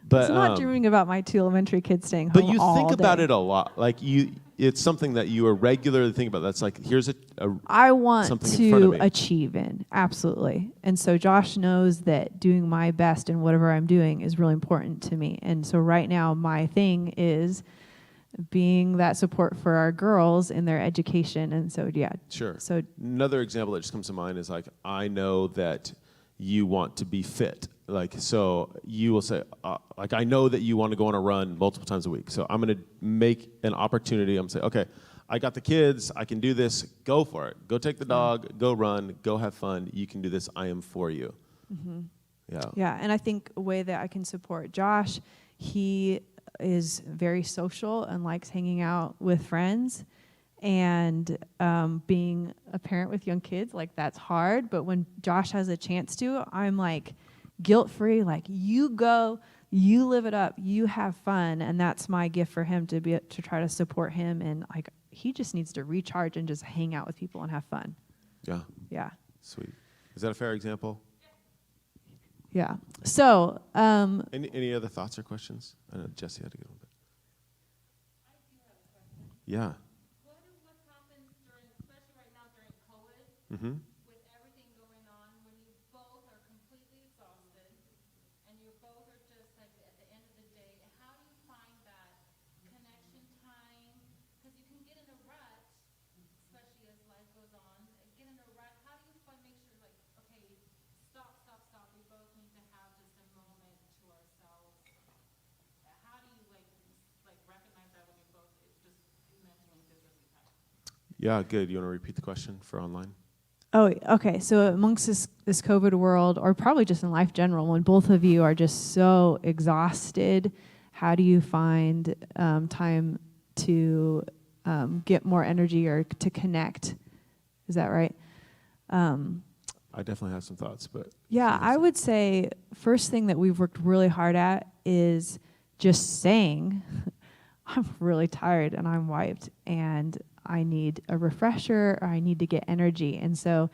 But It's not dreaming about my 2 elementary kids staying home but you all think about day. it a lot. Like it's something that you are regularly thinking about. That's like, here's a I want something in front of to me. achieve in, absolutely. And so Josh knows that doing my best in whatever I'm doing is really important to me. And so right now my thing is being that support for our girls in their education. And so, yeah. Sure. So Another example that just comes to mind is like, I know that you want to be fit. Like, so you will say, like, I know that you want to go on a run multiple times a week. So I'm going to make an opportunity. I'm going to say, okay, I got the kids. I can do this. Go for it. Go take the dog. Go run. Go have fun. You can do this. I am for you. Mm-hmm. Yeah. Yeah, and I think a way that I can support Josh, he is very social and likes hanging out with friends. And being a parent with young kids, like, that's hard. But when Josh has a chance to, I'm like guilt-free, like, you go, you live it up, you have fun. And that's my gift for him, to try to support him. And like, he just needs to recharge and just hang out with people and have fun. Yeah. Yeah. Sweet. Is that a fair example? Yeah. So, Any other thoughts or questions? I know Jesse had to get a little bit. Yeah. What happens during, especially right now during COVID, Mm-hmm. with everything going on, when you both are completely exhausted and you both are just like at the end of the day, how do you find that connection time? Because you can get in a rut, especially as life goes on, get in a rut. How do you make sure, like, okay, stop. We both need to have just a moment to ourselves. How do you like recognize that when you both just mentally physically tired? Yeah, good. You want to repeat the question for online? oh, okay. So amongst this COVID world, or probably just in life general, when both of you are just so exhausted, how do you find time to get more energy or to connect? Is that right? I definitely have some thoughts, but Yeah, I would say first thing that we've worked really hard at is just saying, I'm really tired and I'm wiped and I need a refresher or I need to get energy. And so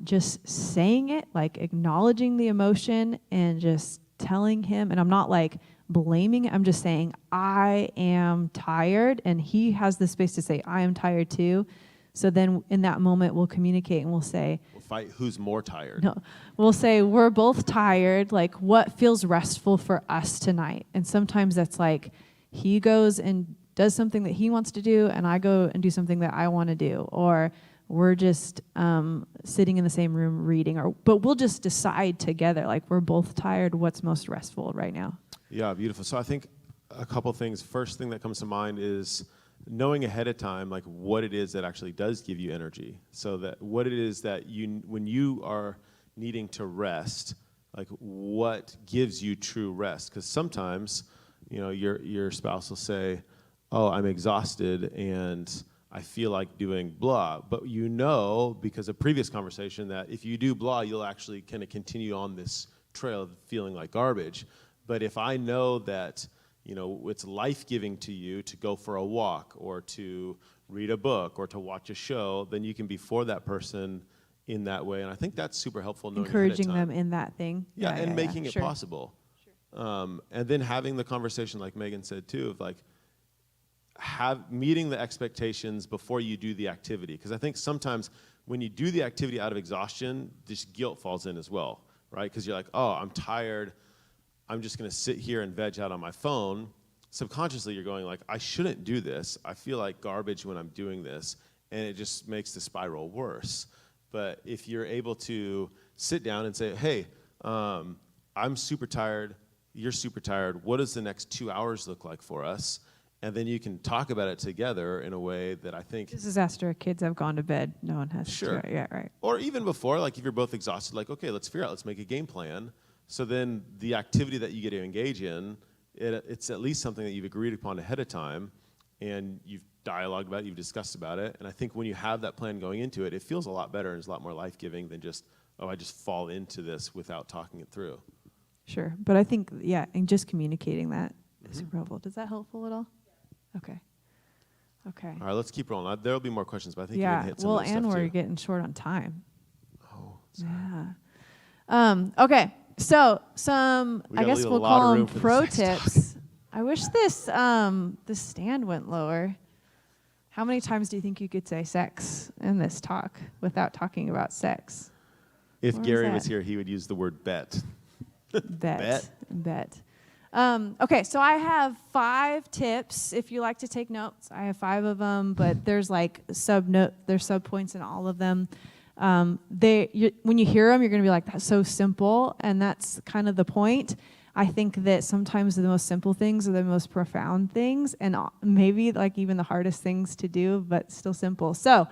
just saying it, like acknowledging the emotion and just telling him, and I'm not like blaming, I'm just saying, I am tired, and he has the space to say, I am tired too. So then in that moment, we'll communicate and we'll say, we'll fight who's more tired. no, we'll say, we're both tired. Like, what feels restful for us tonight? And sometimes that's like, he goes and does something that he wants to do, and I go and do something that I want to do. Or we're just sitting in the same room reading. But we'll just decide together, like, we're both tired. What's most restful right now? Yeah, beautiful. So I think a couple things. First thing that comes to mind is knowing ahead of time, like, what it is that actually does give you energy. So that what it is that when you are needing to rest, like, what gives you true rest? Because sometimes, your spouse will say, oh, I'm exhausted and I feel like doing blah. But because of previous conversation, that if you do blah, you'll actually kind of continue on this trail of feeling like garbage. But if I know that it's life-giving to you to go for a walk or to read a book or to watch a show, then you can be for that person in that way. And I think that's super helpful. Encouraging them in that thing. Yeah, and making it Sure. possible. Sure. And then having the conversation, like Meagan said too, of like meeting the expectations before you do the activity. Because I think sometimes when you do the activity out of exhaustion, this guilt falls in as well, right? Because you're like, oh, I'm tired. I'm just going to sit here and veg out on my phone. Subconsciously, you're going like, I shouldn't do this. I feel like garbage when I'm doing this, and it just makes the spiral worse. But if you're able to sit down and say, hey, I'm super tired, you're super tired, what does the next 2 hours look like for us? And then you can talk about it together in a way that I think... This is after kids have gone to bed. No one has Sure. to. Yeah, right. Or even before, like if you're both exhausted, like, okay, let's figure out, let's make a game plan So then the activity that you get to engage in, it's at least something that you've agreed upon ahead of time, and you've dialogued about it, you've discussed about it. And I think when you have that plan going into it, it feels a lot better and it's a lot more life-giving than just, oh, I just fall into this without talking it through. Sure. But I think, yeah, and just communicating that is super helpful. Does that helpful at all? Okay. Okay. All right, let's keep rolling. There'll be more questions, but I think you're Yeah. going to hit some Well, of this and stuff we're too. getting short on time. Oh, sorry. Yeah. Okay. So some, We I gotta guess leave a we'll lot of call room them for the pro sex talk. tips. I wish this stand went lower. How many times do you think you could say sex in this talk without talking about sex? If Where was Gary was that? here, he would use the word bet. Bet. Okay, so I have 5 tips. If you like to take notes, I have 5 of them, but there's like there's sub points in all of them. When you hear them, you're going to be like, "That's so simple," and that's kind of the point. I think that sometimes the most simple things are the most profound things, and maybe like even the hardest things to do, but still simple. So,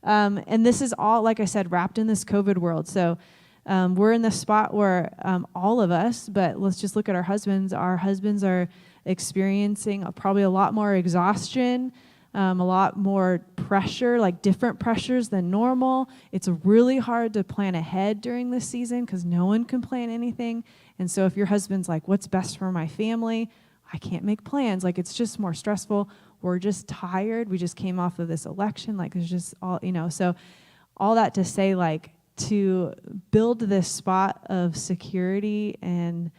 and this is all, like I said, wrapped in this COVID world. So. We're in the spot where all of us, but let's just look at our husbands. Our husbands are experiencing probably a lot more exhaustion, a lot more pressure, like different pressures than normal. It's really hard to plan ahead during this season because no one can plan anything. And so if your husband's like, what's best for my family? I can't make plans. Like, it's just more stressful. We're just tired. We just came off of this election. Like, it's just all, so all that to say, like, to build this spot of security and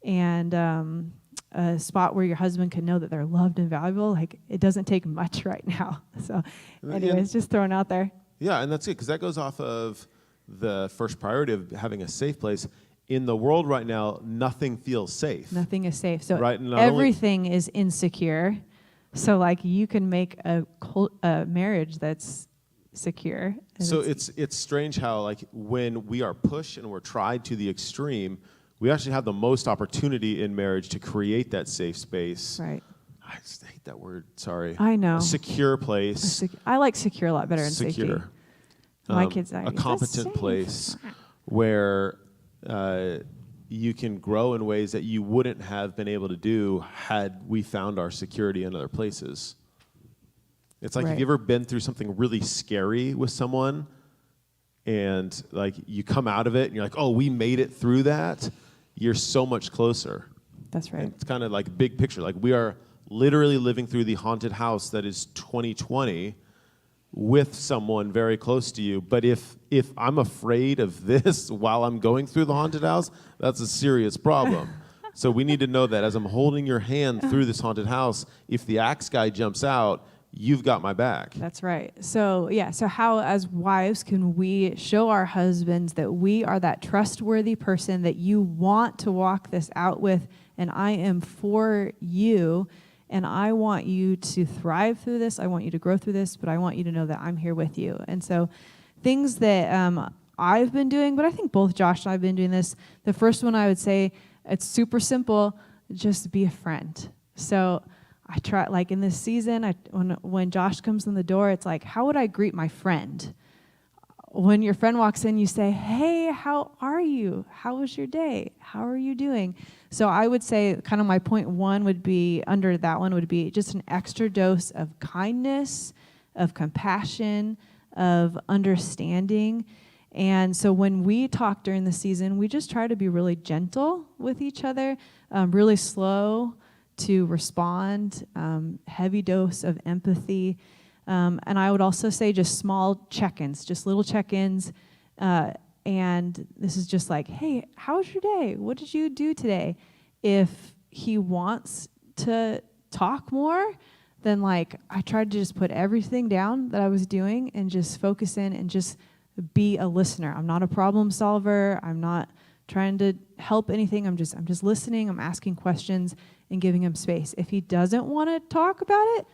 a spot where your husband can know that they're loved and valuable, like, it doesn't take much right now. So anyways, just throwing out there. Yeah, and that's it, because that goes off of the first priority of having a safe place. In the world right now, nothing feels safe. Nothing is safe. So Right, not everything is insecure. So like you can make a marriage that's secure. So it's strange how, like, when we are pushed and we're tried to the extreme, we actually have the most opportunity in marriage to create that safe space. Right. I just hate that word. Sorry. I know. A secure place. I like secure a lot better than safety. Secure. My kids, a competent place where you can grow in ways that you wouldn't have been able to do had we found our security in other places. It's like, Right. have you ever been through something really scary with someone and like you come out of it and you're like, oh, we made it through that? You're so much closer. That's right. And it's kind of like big picture. Like, we are literally living through the haunted house that is 2020 with someone very close to you. But if I'm afraid of this while I'm going through the haunted house, that's a serious problem. So we need to know that as I'm holding your hand through this haunted house, if the axe guy jumps out, you've got my back. That's right. So, yeah, so how as wives can we show our husbands that we are that trustworthy person that you want to walk this out with, and I am for you, and I want you to thrive through this, I want you to grow through this, but I want you to know that I'm here with you. And so things that I've been doing, but I think both Josh and I have been doing this. The first one I would say, it's super simple, just be a friend. So I try, like in this season, when Josh comes in the door, it's like, how would I greet my friend? When your friend walks in, you say, hey, how are you? How was your day? How are you doing? So I would say kind of my point 1 would be, under that one would be just an extra dose of kindness, of compassion, of understanding. And so when we talk during the season, we just try to be really gentle with each other, really slow to respond, heavy dose of empathy. And I would also say just small check-ins, just little check-ins. And this is just like, hey, how was your day? What did you do today? If he wants to talk more, then like I tried to just put everything down that I was doing and just focus in and just be a listener. I'm not a problem solver. I'm not trying to help anything. I'm just listening. I'm asking questions and giving him space. If he doesn't want to talk about it,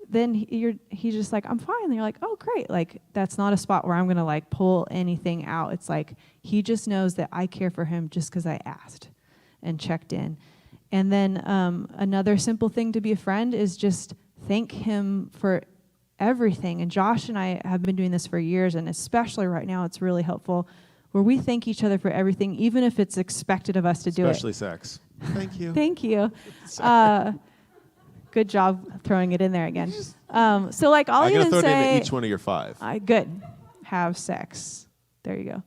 then he's just like, I'm fine. And you're like, oh, great. Like, that's not a spot where I'm going to like pull anything out. It's like, he just knows that I care for him just because I asked and checked in. And then another simple thing to be a friend is just thank him for everything. And Josh and I have been doing this for years, and especially right now, it's really helpful where we thank each other for everything, even if it's expected of us to do it. Especially sex. Thank you. Thank you. Good job throwing it in there again. So like I'll I'm going to even throw it say, into each one of your 5. good, have sex. There you go.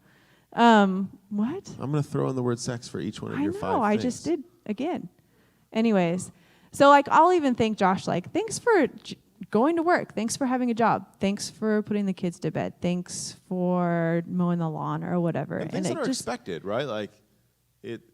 What? I'm going to throw in the word sex for each one of your 5 things. I just did again. Anyways, so like I'll even thank Josh, like, thanks for going to work. Thanks for having a job. Thanks for putting the kids to bed. Thanks for mowing the lawn or whatever. And things that are just expected, right? Like,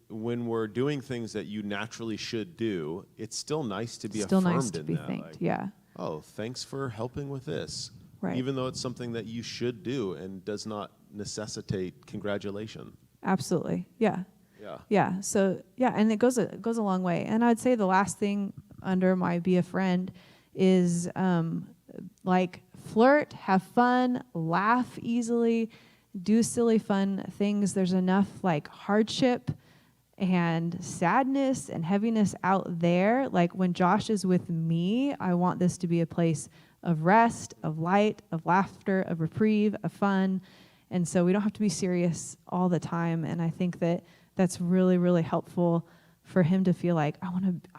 when we're doing things that you naturally should do, it's still nice to be still affirmed nice to in be that. thanked. Like, Yeah. oh, thanks for helping with this. Right. Even though it's something that you should do and does not necessitate congratulation. Absolutely. Yeah. Yeah. Yeah. So yeah, and it goes a long way. And I'd say the last thing under my be a friend is like flirt, have fun, laugh easily, do silly fun things. There's enough like hardship and sadness and heaviness out there. Like when Josh is with me, I want this to be a place of rest, of light, of laughter, of reprieve, of fun. And so we don't have to be serious all the time. And I think that that's really, really helpful for him to feel like, I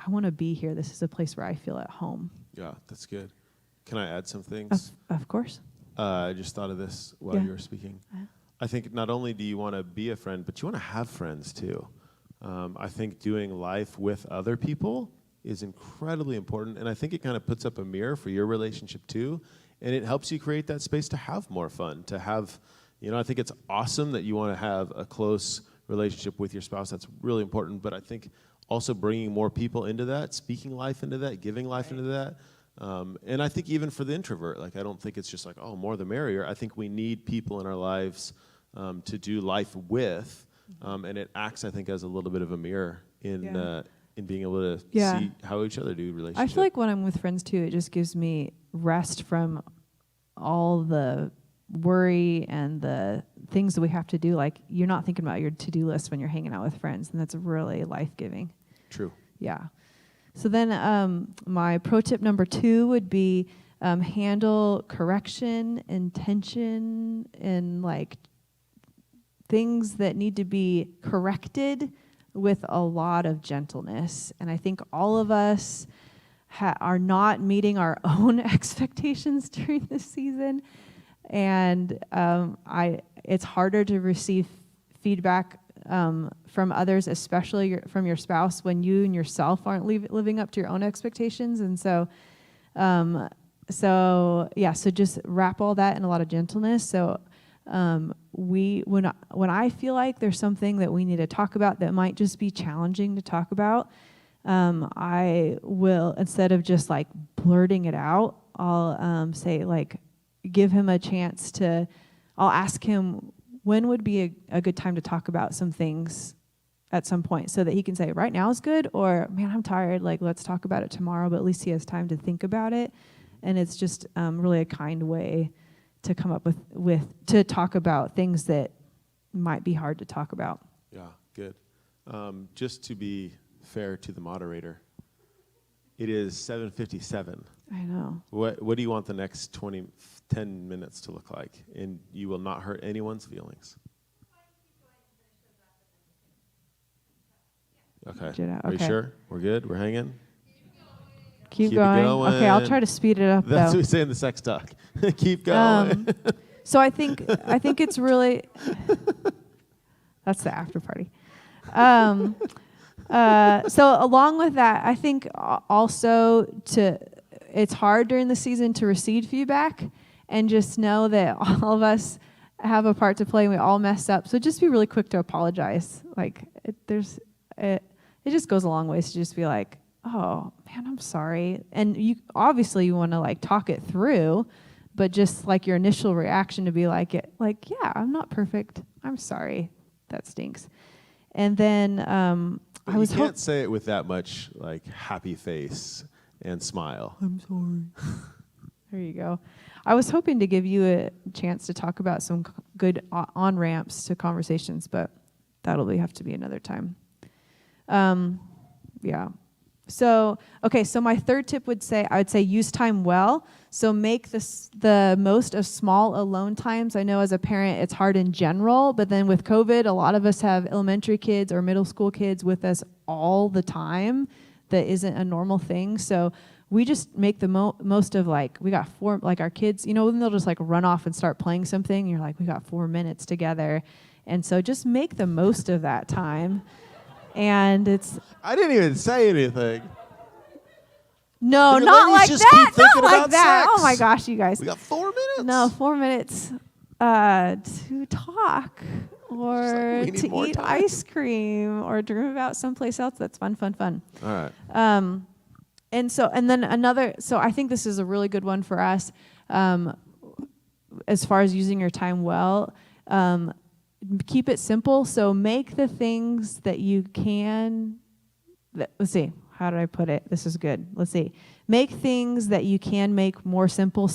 want to be here. This is a place where I feel at home. Yeah, that's good. Can I add some things? Of course. I just thought of this while Yeah. you were speaking. I think not only do you want to be a friend, but you want to have friends too. I think doing life with other people is incredibly important, and I think it kind of puts up a mirror for your relationship too, and it helps you create that space to have more fun, to have, I think it's awesome that you want to have a close relationship with your spouse. That's really important, but I think also bringing more people into that, speaking life into that, giving life into that. And I think even for the introvert, like I don't think it's just like, oh, more the merrier. I think we need people in our lives to do life with, and it acts, I think, as a little bit of a mirror in being able to see how each other do relationships. I feel like when I'm with friends too, it just gives me rest from all the worry and the things that we have to do. Like you're not thinking about your to-do list when you're hanging out with friends, and that's really life-giving. True. Yeah. So then my pro tip number 2 would be handle correction and tension and like things that need to be corrected with a lot of gentleness. And I think all of us are not meeting our own expectations during this season. And it's harder to receive feedback from others, especially from your spouse, when you and yourself aren't living up to your own expectations. And so just wrap all that in a lot of gentleness. So when I feel like there's something that we need to talk about that might just be challenging to talk about, I will, instead of just like blurting it out, I'll say like, give him a chance I'll ask him when would be a good time to talk about some things at some point, so that he can say right now is good, or man, I'm tired, like let's talk about it tomorrow, but at least he has time to think about it. And it's just really a kind way to come up to talk about things that might be hard to talk about. Yeah, good. Just to be fair to the moderator, it is 7:57. I know. What do you want the next 10 minutes to look like? And you will not hurt anyone's feelings. Okay. Are you sure? We're good? We're hanging? Keep going. Okay, I'll try to speed it up. That's though. what we say in the sex talk. Keep going. So I think it's really that's the after party. So along with that, I think also it's hard during the season to receive feedback, and just know that all of us have a part to play and we all mess up. So just be really quick to apologize. Like it just goes a long way to just be like, oh man, I'm sorry. And you want to like talk it through, but just like your initial reaction to be like, yeah, I'm not perfect. I'm sorry. That stinks. And then you can't say it with that much like happy face and smile. I'm sorry. There you go. I was hoping to give you a chance to talk about some good on-ramps to conversations, but that'll have to be another time. Yeah. So my third tip I would say use time well. So make the most of small alone times. I know as a parent it's hard in general, but then with COVID, a lot of us have elementary kids or middle school kids with us all the time. That isn't a normal thing. So we just make the most of, like, we got our kids, then they'll just like run off and start playing something. And you're like, we got 4 minutes together. And so just make the most of that time. And I didn't even say anything. No, Your not ladies like just that. keep thinking Not like about that. sex. Oh my gosh, you guys. We got 4 minutes. No, 4 minutes to talk or we need to more eat time. ice cream or dream about someplace else that's fun. All right. And then another, so I think this is a really good one for us as far as using your time well. Keep it simple. So make the things that you can, let's see, how did I put it? This is good. Let's see. Make things that you can make more simple.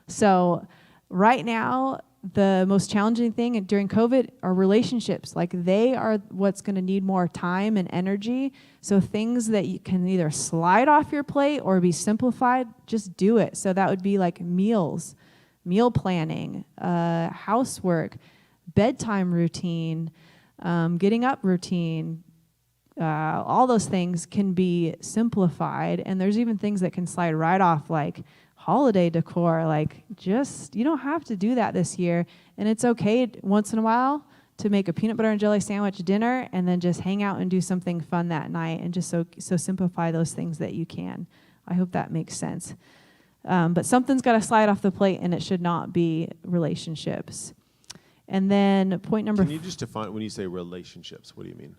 So right now, the most challenging thing during COVID are relationships. Like, they are what's going to need more time and energy. So things that you can either slide off your plate or be simplified, just do it. So that would be like meals, meal planning, housework, bedtime routine, getting up routine. All those things can be simplified. And there's even things that can slide right off, like holiday decor. Like, just, you don't have to do that this year. And it's okay once in a while to make a peanut butter and jelly sandwich dinner and then just hang out and do something fun that night, and just so simplify those things that you can. I hope that makes sense. But something's got to slide off the plate, and it should not be relationships. And then point number Can you just define, when you say relationships, what do you mean?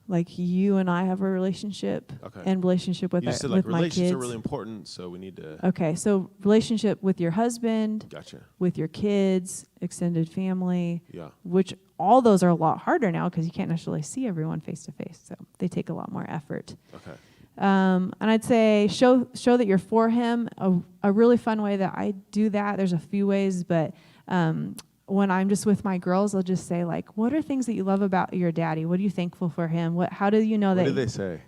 Like, you and I have a relationship, Okay. and relationship with You just said, with like, my relationships kids. are really important, so we need to. Okay, so relationship with your husband, Gotcha. with your kids, extended family, Yeah. which all those are a lot harder now because you can't necessarily see everyone face to face, so they take a lot more effort. Okay. And I'd say show that you're for him. A really fun way that I do that, there's a few ways, but when I'm just with my girls, I'll just say, like, what are things that you love about your daddy? What are you thankful for him? How do you know What that did they say?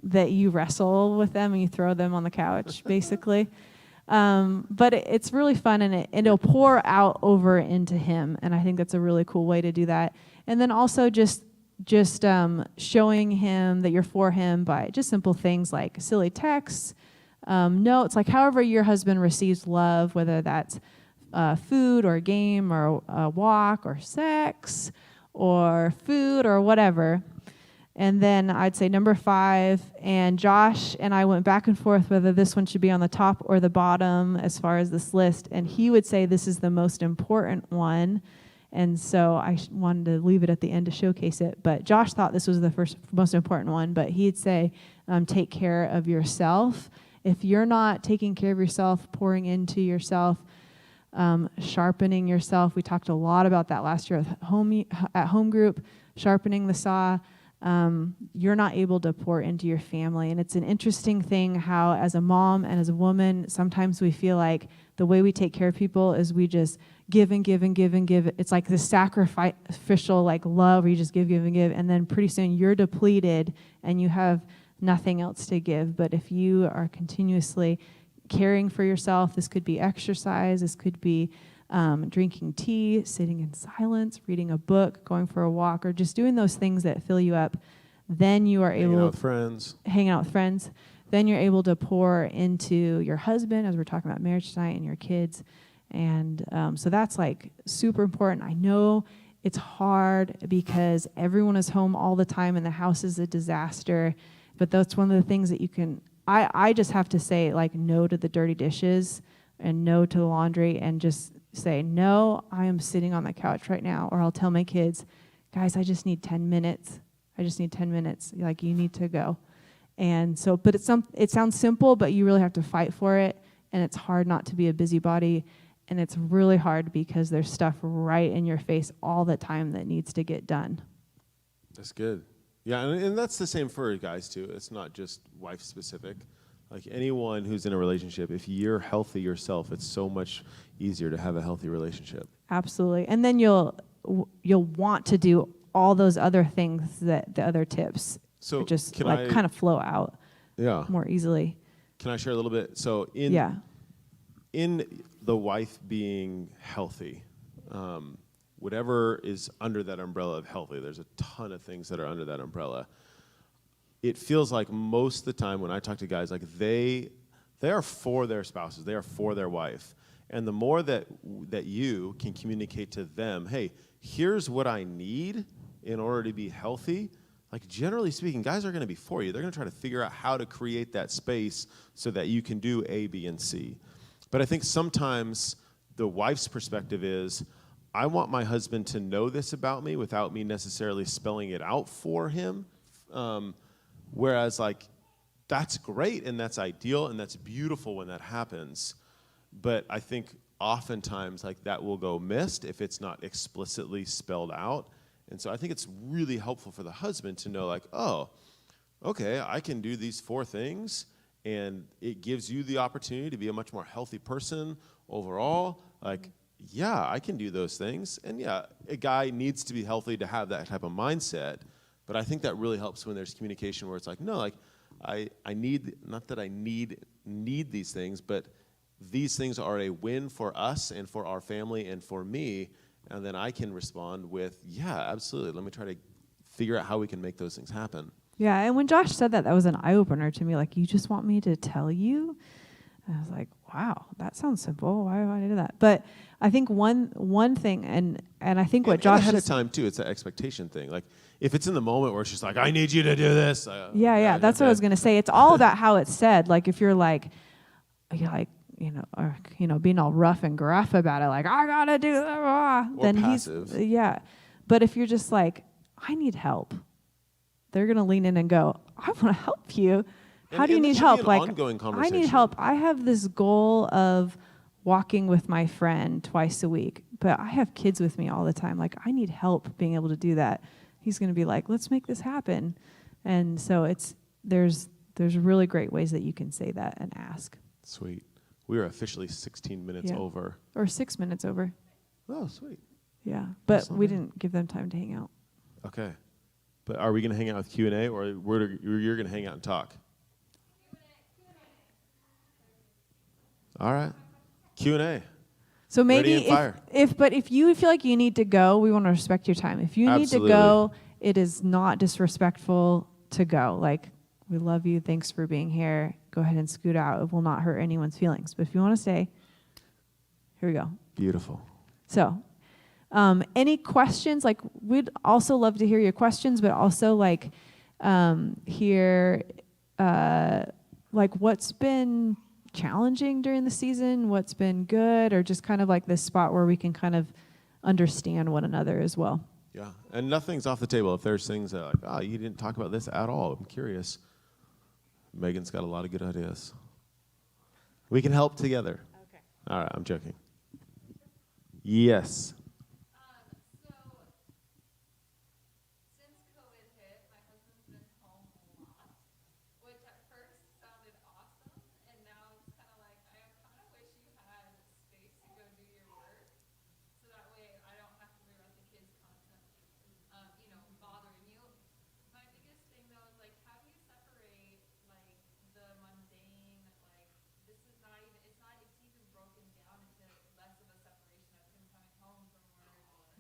that you wrestle with them and you throw them on the couch, basically? But it's really fun, and it'll pour out over into him, and I think that's a really cool way to do that. And then also just showing him that you're for him by just simple things like silly texts, notes, like however your husband receives love, whether that's food or a game or a walk or sex or food or whatever. And then I'd say number 5, and Josh and I went back and forth whether this one should be on the top or the bottom as far as this list, and he would say this is the most important one. And so I wanted to leave it at the end to showcase it. But Josh thought this was the most important one, but he'd say take care of yourself. If you're not taking care of yourself, pouring into yourself, sharpening yourself. We talked a lot about that last year at home group, sharpening the saw. You're not able to pour into your family. And it's an interesting thing how, as a mom and as a woman, sometimes we feel like the way we take care of people is we just give and give and give and give. It's like this sacrificial, like, love where you just give and give. And then pretty soon you're depleted and you have nothing else to give. But if you are continuously caring for yourself, this could be exercise, this could be drinking tea, sitting in silence, reading a book, going for a walk, or just doing those things that fill you up, then you are Hanging able out with friends. Hanging out with friends. Then you're able to pour into your husband, as we're talking about marriage tonight, and your kids. And so that's like super important. I know it's hard because everyone is home all the time and the house is a disaster, but that's one of the things that you can, I just have to say, like, no to the dirty dishes and no to the laundry, and just say, no, I am sitting on the couch right now. Or I'll tell my kids, guys, I just need 10 minutes. I just need 10 minutes. Like, you need to go. And so, but it sounds simple, but you really have to fight for it. And it's hard not to be a busybody. And it's really hard because there's stuff right in your face all the time that needs to get done. That's good. Yeah, and that's the same for guys too. It's not just wife specific. Like, anyone who's in a relationship, if you're healthy yourself, it's so much easier to have a healthy relationship. Absolutely. And then you'll want to do all those other things, that the other tips So just can like I- kind of flow out Yeah. more easily. Can I share a little bit? So in the wife being healthy, whatever is under that umbrella of healthy, there's a ton of things that are under that umbrella. It feels like most of the time when I talk to guys, like they are for their spouses, they are for their wife. And the more that you can communicate to them, hey, here's what I need in order to be healthy, like generally speaking, guys are going to be for you. They're going to try to figure out how to create that space so that you can do A, B, and C. But I think sometimes the wife's perspective is, I want my husband to know this about me without me necessarily spelling it out for him. Whereas, like, that's great and that's ideal and that's beautiful when that happens. But I think oftentimes, like, that will go missed if it's not explicitly spelled out. And so I think it's really helpful for the husband to know, like, oh, okay, I can do these 4 things, and it gives you the opportunity to be a much more healthy person overall. Like, yeah, I can do those things. And yeah, a guy needs to be healthy to have that type of mindset. But I think that really helps when there's communication where it's like, no, like, I need, not that I need these things, but these things are a win for us and for our family and for me. And then I can respond with, yeah, absolutely. Let me try to figure out how we can make those things happen. Yeah, and when Josh said that, that was an eye-opener to me. Like, you just want me to tell you? And I was like, wow, that sounds simple. Why would I do that? But I think one thing, and I think what Josh ahead is, of time too, it's an expectation thing. Like, if it's in the moment where it's just like, I need you to do this. yeah, that's what I was gonna say. It's all about how it's said. Like, if you're like, being all rough and gruff about it, like, I gotta do that, Or then passive. yeah. But if you're just like, I need help, they're gonna lean in and go, I want to help you. How do you And that need should be help? an Like, ongoing I conversation. need help. I have this goal of walking with my friend twice a week, but I have kids with me all the time. Like, I need help being able to do that. He's going to be like, let's make this happen. And so there's really great ways that you can say that and ask. Sweet. We are officially 16 minutes Yeah. over. Or 6 minutes over. Oh, sweet. Yeah. But That's not we bad. didn't give them time to hang out. Okay. But are we going to hang out with Q&A, or you're going to hang out and talk? All right. Q&A. So Ready maybe and fire. if you feel like you need to go, we want to respect your time. If you Absolutely. need to go, it is not disrespectful to go. Like, we love you. Thanks for being here. Go ahead and scoot out. It will not hurt anyone's feelings. But if you want to stay, here we go. Beautiful. So, any questions? Like, we'd also love to hear your questions, but also like hear like what's been challenging during the season, what's been good, or just kind of like this spot where we can kind of understand one another as well. Yeah. And nothing's off the table. If there's things that are like, oh, you didn't talk about this at all, I'm curious. Megan's got a lot of good ideas. We can help together. Okay. All right, I'm joking. Yes. So, since COVID hit, my husband's been home a lot, which at first sounded awesome, and now it's kind of like, I kind of wish you had space to go do your work, so that way I don't have to worry about the kids constantly, bothering you. My biggest thing though is like, how do you separate like the mundane, like this is not even, it's even broken down into less of a separation of him coming home from work,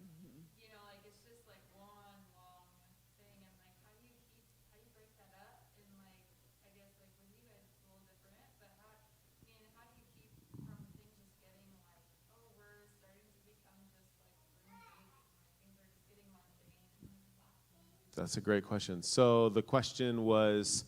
or like it's just like one long thing, and like how do you break that up, and like I guess like with you guys it's a little different, but how do you keep from things just getting like, oh, we're starting to become just like roommates, and like things are just getting mundane. That's a great question. So the question was,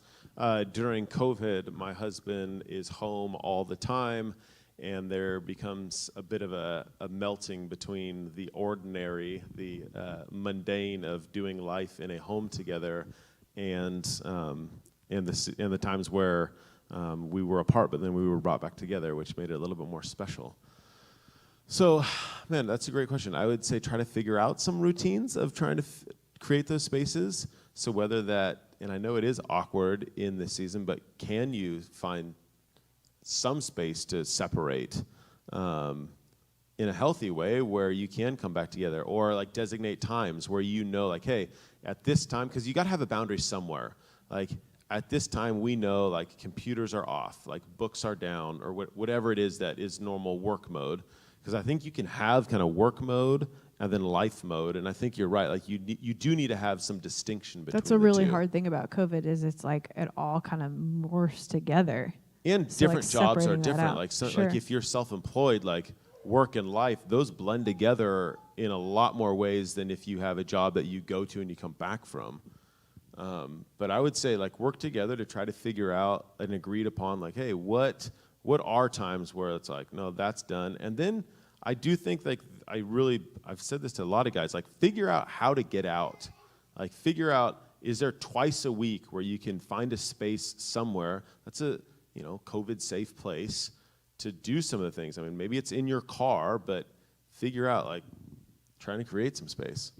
during COVID, my husband is home all the time, and there becomes a bit of a melting between the ordinary, the mundane of doing life in a home together, and the times where we were apart, but then we were brought back together, which made it a little bit more special. So, man, that's a great question. I would say try to figure out some routines of trying to create those spaces. So whether that, and I know it is awkward in this season, but can you find some space to separate in a healthy way where you can come back together, or like designate times where you know, like, hey, at this time, because you got to have a boundary somewhere. Like at this time, we know like computers are off, like books are down, or whatever it is that is normal work mode. Because I think you can have kind of work mode and then life mode, and I think you're right. Like you do need to have some distinction between. That's a really the two. hard thing about COVID is it's like it all kind of morphs together. And So, different like, jobs are separating that different. out. Like Sure. like if you're self-employed, like work and life, those blend together in a lot more ways than if you have a job that you go to and you come back from. But I would say like work together to try to figure out and agreed upon like, hey, what are times where it's like, no, that's done. And then I do think like I've said this to a lot of guys, like figure out how to get out. Like figure out, is there twice a week where you can find a space somewhere that's a, COVID safe place to do some of the things. I mean, maybe it's in your car, but figure out like trying to create some space.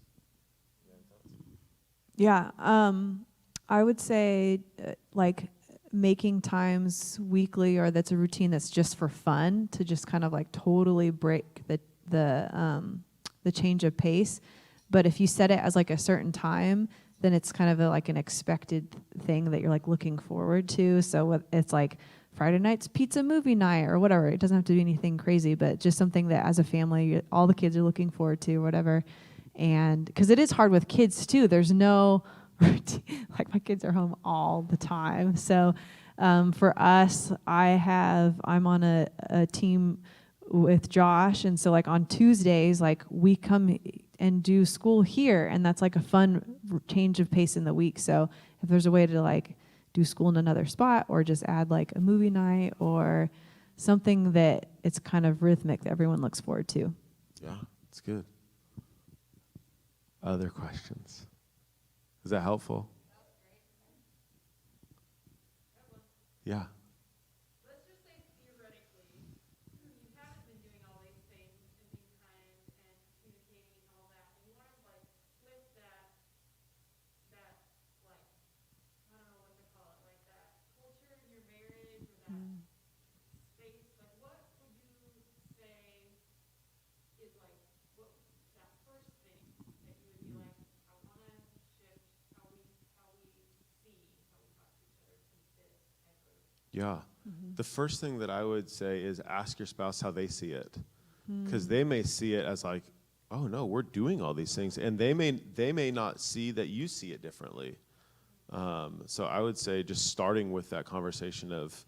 Yeah, I would say like making times weekly, or that's a routine that's just for fun, to just kind of like totally break the change of pace. But if you set it as like a certain time, then it's kind of like an expected thing that you're like looking forward to. So it's like Friday night's pizza movie night or whatever. It doesn't have to be anything crazy, but just something that as a family, all the kids are looking forward to or whatever. And because it is hard with kids too. There's no routine. Like my kids are home all the time. So for us, I'm on a team with Josh. And so like on Tuesdays, like we come and do school here, and that's like a fun change of pace in the week. So if there's a way to like do school in another spot, or just add like a movie night or something that it's kind of rhythmic that everyone looks forward to. Yeah, it's good. Other questions? Is that helpful? Yeah. Let's just say theoretically, you haven't been doing all these things and being kind and communicating and all that, and you want to like flip that like, I don't know what to call it, like that culture in your marriage or that space. Like, what would you say is like what that first thing that you would be like, I want to shift how we see, how we talk to each other to this type of. Yeah. The first thing that I would say is ask your spouse how they see it. Because they may see it as like, oh no, we're doing all these things. And they may not see that you see it differently. So I would say just starting with that conversation of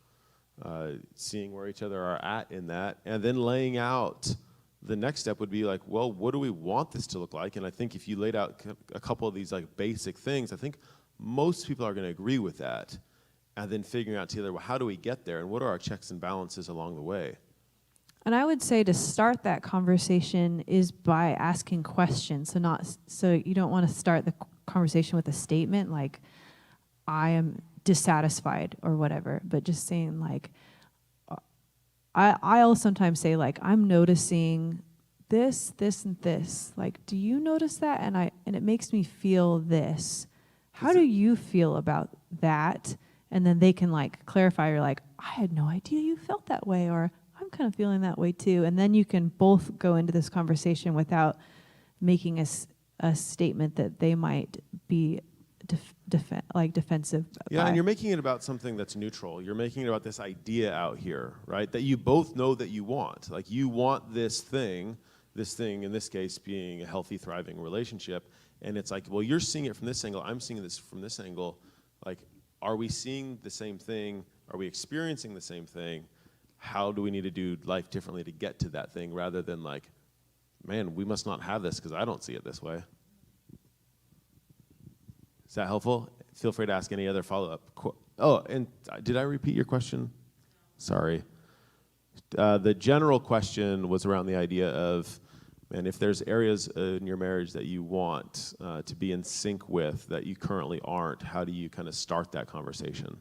seeing where each other are at in that, and then laying out the next step would be like, well, what do we want this to look like? And I think if you laid out a couple of these like basic things, I think most people are going to agree with that. And then figuring out together, well, how do we get there? And what are our checks and balances along the way? And I would say to start that conversation is by asking questions. So you don't want to start the conversation with a statement like, I am dissatisfied or whatever, but just saying like, I'll sometimes say like, I'm noticing this, and this. Like, do you notice that? And it makes me feel this. How do you feel about that? And then they can like clarify, or like, I had no idea you felt that way, or I'm kind of feeling that way too. And then you can both go into this conversation without making a statement that they might be defensive. Yeah, by. and you're making it about something that's neutral. You're making it about this idea out here, right? That you both know that you want. Like you want this thing in this case being a healthy, thriving relationship. And it's like, well, you're seeing it from this angle, I'm seeing this from this angle. Like, are we seeing the same thing? Are we experiencing the same thing? How do we need to do life differently to get to that thing, rather than like, man, we must not have this because I don't see it this way. Is that helpful? Feel free to ask any other follow-up. Oh, and did I repeat your question? Sorry. The general question was around the idea of, man, if there's areas in your marriage that you want to be in sync with that you currently aren't, how do you kind of start that conversation?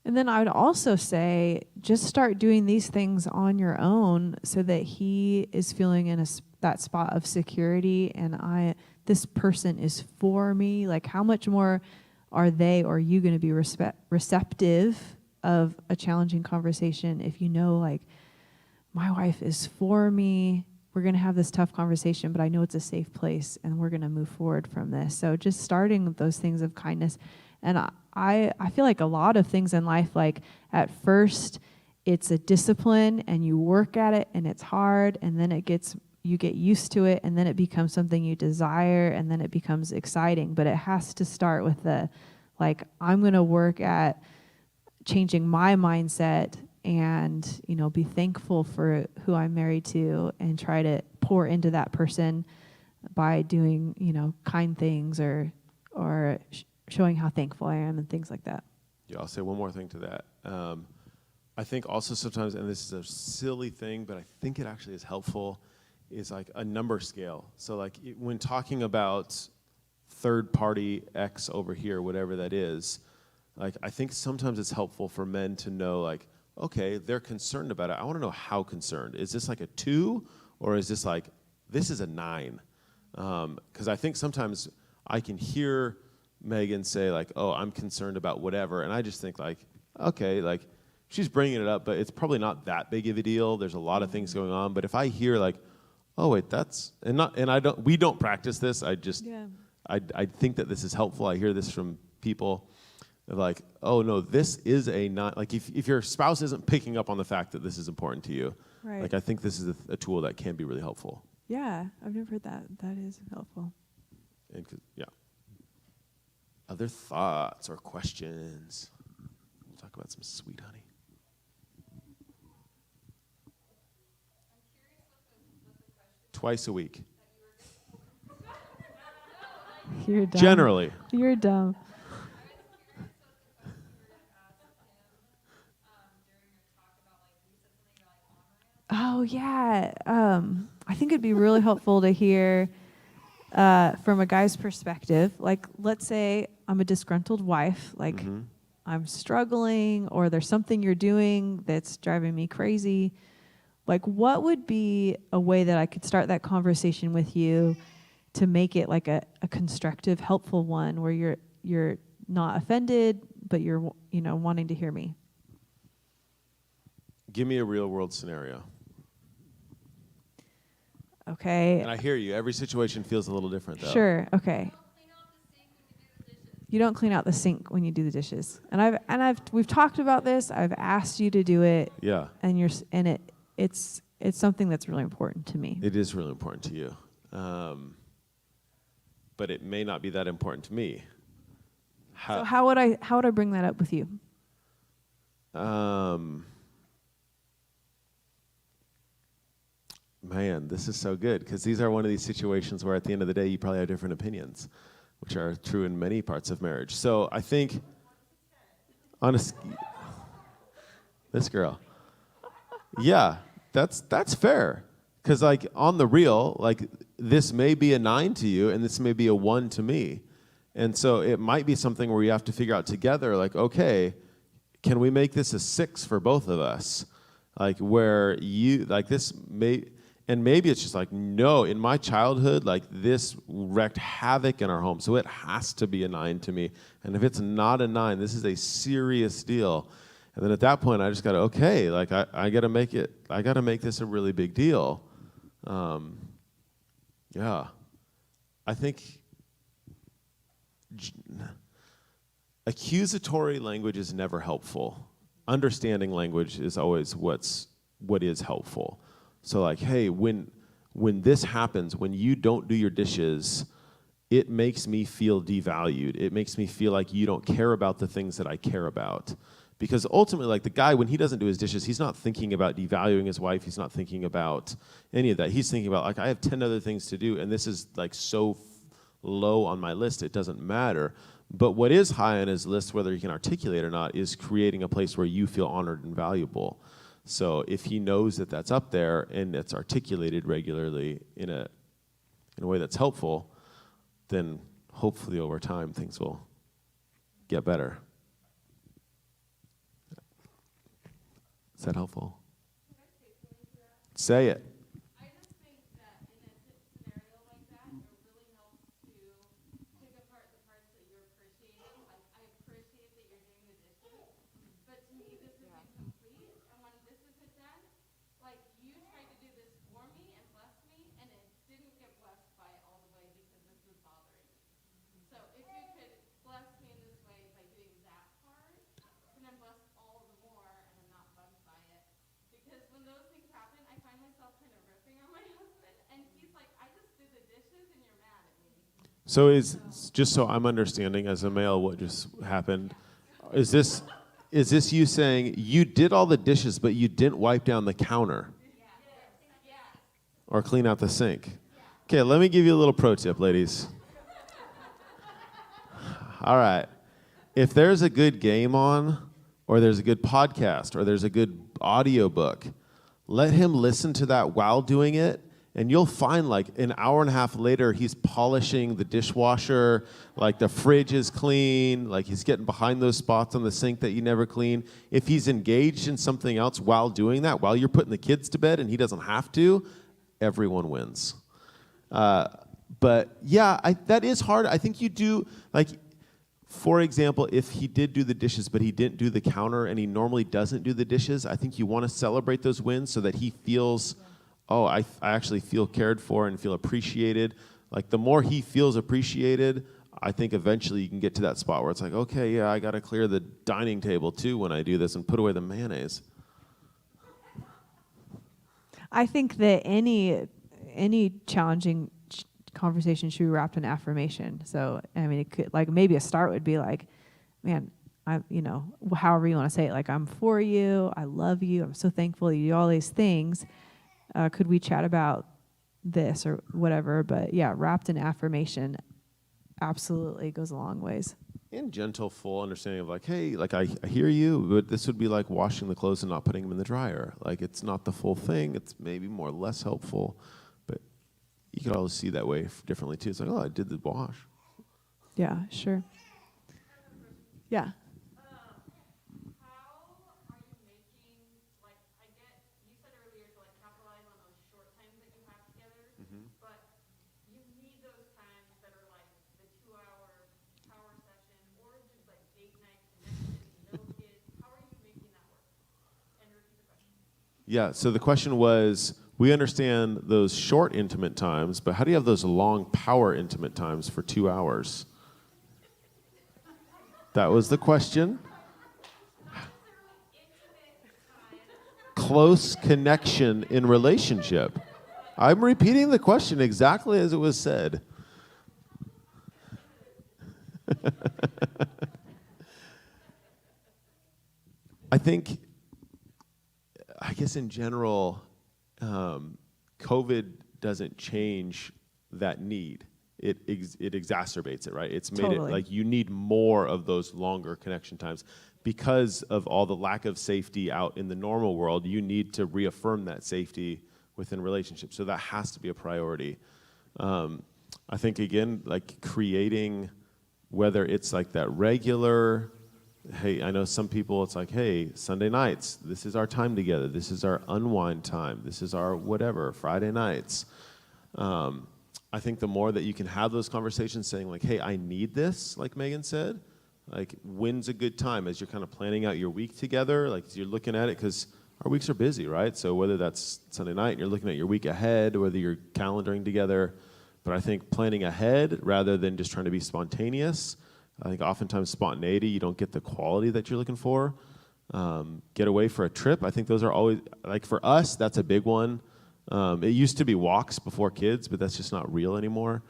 And then I would also say, just start doing these things on your own so that he is feeling in that spot of security, and this person is for me. Like, how much more are they or you going to be receptive of a challenging conversation if you know, like, my wife is for me. We're going to have this tough conversation, but I know it's a safe place and we're going to move forward from this. So just starting with those things of kindness. And I feel like a lot of things in life, like at first it's a discipline and you work at it and it's hard, and then you get used to it, and then it becomes something you desire, and then it becomes exciting. But it has to start with I'm going to work at changing my mindset and, be thankful for who I'm married to and try to pour into that person by doing, kind things or showing how thankful I am and things like that. Yeah, I'll say one more thing to that. I think also sometimes, and this is a silly thing, but I think it actually is helpful, is like a number scale. So when talking about third party X over here, whatever that is, I think sometimes it's helpful for men to know okay, they're concerned about it. I want to know how concerned. Is this like a 2, or is this this is a 9? Because I think sometimes I can hear Meagan say oh, I'm concerned about whatever, and I just think okay, she's bringing it up, but it's probably not that big of a deal. There's a lot of things going on. But if I hear oh wait, we don't practice this. I think that this is helpful. I hear this from people of oh no, this is a not if your spouse isn't picking up on the fact that this is important to you, Right. I think this is a tool that can be really helpful. Yeah, I've never heard that. That is helpful. And yeah. Other thoughts or questions? We'll talk about some sweet honey. Twice a week. You're dumb. Generally. You're dumb. Oh, yeah. I think it'd be really helpful to hear from a guy's perspective. Let's say I'm a disgruntled wife. I'm struggling, or there's something you're doing that's driving me crazy. What would be a way that I could start that conversation with you to make it a constructive, helpful one where you're not offended, but you're wanting to hear me? Give me a real world scenario. Okay. And I hear you. Every situation feels a little different, though. Sure. Okay. You don't clean out the sink when you do the dishes. And we've talked about this. I've asked you to do it. Yeah. And it's something that's really important to me. It is really important to you. But it may not be that important to me. So how would I bring that up with you? Man, this is so good, because these are one of these situations where at the end of the day you probably have different opinions, which are true in many parts of marriage. So I think this girl. Yeah, that's fair. Because on the real, this may be a 9 to you and this may be a 1 to me. And so it might be something where you have to figure out together, okay, can we make this a 6 for both of us? Where you, this may, and maybe it's just no, in my childhood, this wreaked havoc in our home. So it has to be a 9 to me. And if it's not a 9, this is a serious deal. And then at that point, I just got to, okay, I got to make this a really big deal. Yeah. I think accusatory language is never helpful. Understanding language is always what is helpful. So hey, when this happens, when you don't do your dishes, it makes me feel devalued. It makes me feel like you don't care about the things that I care about. Because ultimately, the guy, when he doesn't do his dishes, he's not thinking about devaluing his wife. He's not thinking about any of that. He's thinking about, I have 10 other things to do, and this is so low on my list, it doesn't matter. But what is high on his list, whether he can articulate or not, is creating a place where you feel honored and valuable. So if he knows that that's up there and it's articulated regularly in a way that's helpful, then hopefully over time things will get better. Is that helpful? Say it. I just think that in a scenario like that, it really helps to pick apart the parts that you're appreciating. I appreciate that you're doing the dishes, but to me this is incomplete. And when this isn't done, you So is, just so I'm understanding as a male what just happened, is this you saying you did all the dishes but you didn't wipe down the counter? Or clean out the sink? Okay, let me give you a little pro tip, ladies. All right. If there's a good game on, or there's a good podcast, or there's a good audiobook, let him listen to that while doing it, and you'll find like an hour and a half later, he's polishing the dishwasher, like the fridge is clean, like he's getting behind those spots on the sink that you never clean. If he's engaged in something else while doing that, while you're putting the kids to bed and he doesn't have to, everyone wins. But yeah, that is hard. I think you do, like, for example, if he did do the dishes, but he didn't do the counter and he normally doesn't do the dishes, I think you want to celebrate those wins so that he feels, oh, I actually feel cared for and feel appreciated. Like the more he feels appreciated, I think eventually you can get to that spot where it's like, okay, yeah, I got to clear the dining table too when I do this and put away the mayonnaise. I think that any challenging conversation should be wrapped in affirmation. So, I mean, it could, like, maybe a start would be like, man, however you want to say it, like, I'm for you, I love you, I'm so thankful you do all these things. Could we chat about this or whatever? But yeah, wrapped in affirmation absolutely goes a long ways. And gentle, full understanding of like, hey, like I hear you, but this would be like washing the clothes and not putting them in the dryer. Like it's not the full thing. It's maybe more or less helpful, but you could always see that way differently too. It's like, oh, I did the wash. Yeah, sure. Yeah. How are you making, like, I get, you said earlier to, like, capitalize on those short times that you have together, but you need those times that are, like, the 2-hour power session, or just, like, date night connection, no kids. How are you making that work? And repeat the question. Yeah, so the question was, we understand those short intimate times, but how do you have those long power intimate times for 2 hours? That was the question. Close connection in relationship. I'm repeating the question exactly as it was said. I guess in general, COVID doesn't change that need. It exacerbates it, right? It's made Totally. it like you need more of those longer connection times. Because of all the lack of safety out in the normal world, you need to reaffirm that safety within relationships. So that has to be a priority. I think, again, like creating, whether it's like that regular, hey, I know some people, it's like, hey, Sunday nights, this is our time together. This is our unwind time. This is our whatever, Friday nights. I think the more that you can have those conversations saying like, hey, I need this, like Meagan said, like when's a good time as you're kind of planning out your week together, like you're looking at it, because our weeks are busy, right? So whether that's Sunday night and you're looking at your week ahead, whether you're calendaring together, but I think planning ahead rather than just trying to be spontaneous. I think oftentimes spontaneity, you don't get the quality that you're looking for. Get away for a trip. I think those are always, like for us, that's a big one. It used to be walks before kids, but that's just not real anymore.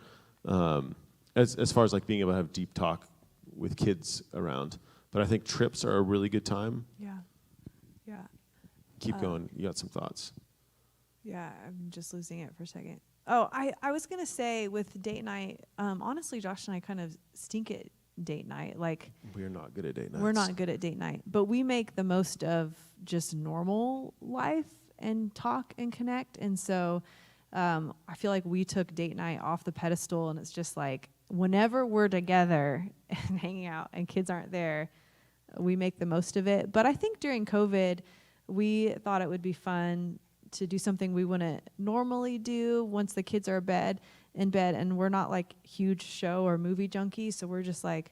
As far as like being able to have deep talk with kids around. But I think trips are a really good time. Yeah. Yeah. Keep going. You got some thoughts. Yeah, I'm just losing it for a second. Oh, I was going to say with date night, honestly, Josh and I kind of stink at date night. Like, We're not good at date nights. we're not good at date night, but we make the most of just normal life and talk and connect. And so I feel like we took date night off the pedestal, and it's just like whenever we're together and hanging out and kids aren't there, we make the most of it. But I think during COVID, we thought it would be fun to do something we wouldn't normally do once the kids are in bed, and we're not like huge show or movie junkies, so we're just like,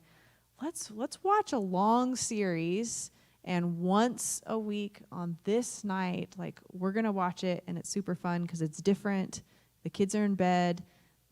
let's watch a long series, and once a week on this night, like we're gonna watch it, and it's super fun because it's different. The kids are in bed,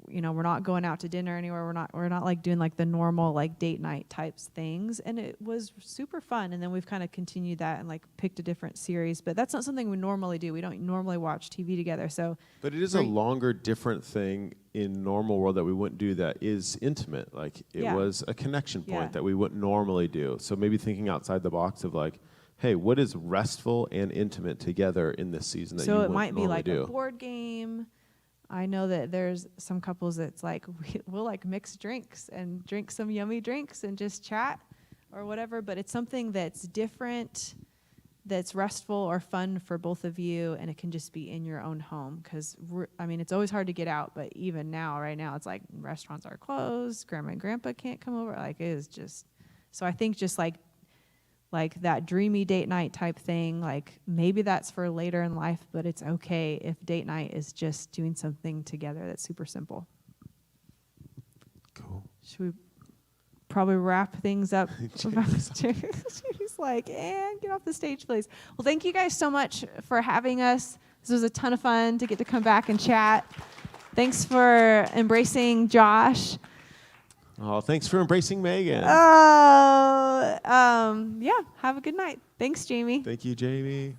we're not going out to dinner anywhere. We're not like doing like the normal like date night types things. And it was super fun. And then we've kind of continued that and like picked a different series. But that's not something we normally do. We don't normally watch TV together. So, But it is a longer, different thing in normal world that we wouldn't do that is intimate. Like it Yeah. was a connection point Yeah. that we wouldn't normally do. So maybe thinking outside the box of like, hey, what is restful and intimate together in this season that you so it wouldn't might be normally like do? a board game. I know that there's some couples that's like, we'll like mix drinks and drink some yummy drinks and just chat or whatever. But it's something that's different, that's restful or fun for both of you. And it can just be in your own home. Because, it's always hard to get out. But even now, right now, it's like restaurants are closed. Grandma and grandpa can't come over. Like, it is just. So I think just like that dreamy date night type thing, like maybe that's for later in life, but it's okay if date night is just doing something together that's super simple. Cool. Should we probably wrap things up? Jamie's She's like, and get off the stage, please. Well, thank you guys so much for having us. This was a ton of fun to get to come back and chat. Thanks for embracing Josh. Oh, thanks for embracing Meagan. Yeah, have a good night. Thanks, Jamie. Thank you, Jamie.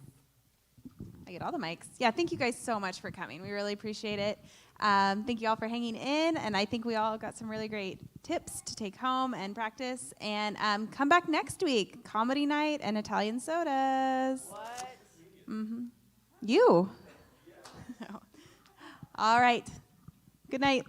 I get all the mics. Yeah, thank you guys so much for coming. We really appreciate it. Thank you all for hanging in, and I think we all got some really great tips to take home and practice. And come back next week, comedy night and Italian sodas. What? Mm-hmm. You. All right. Good night.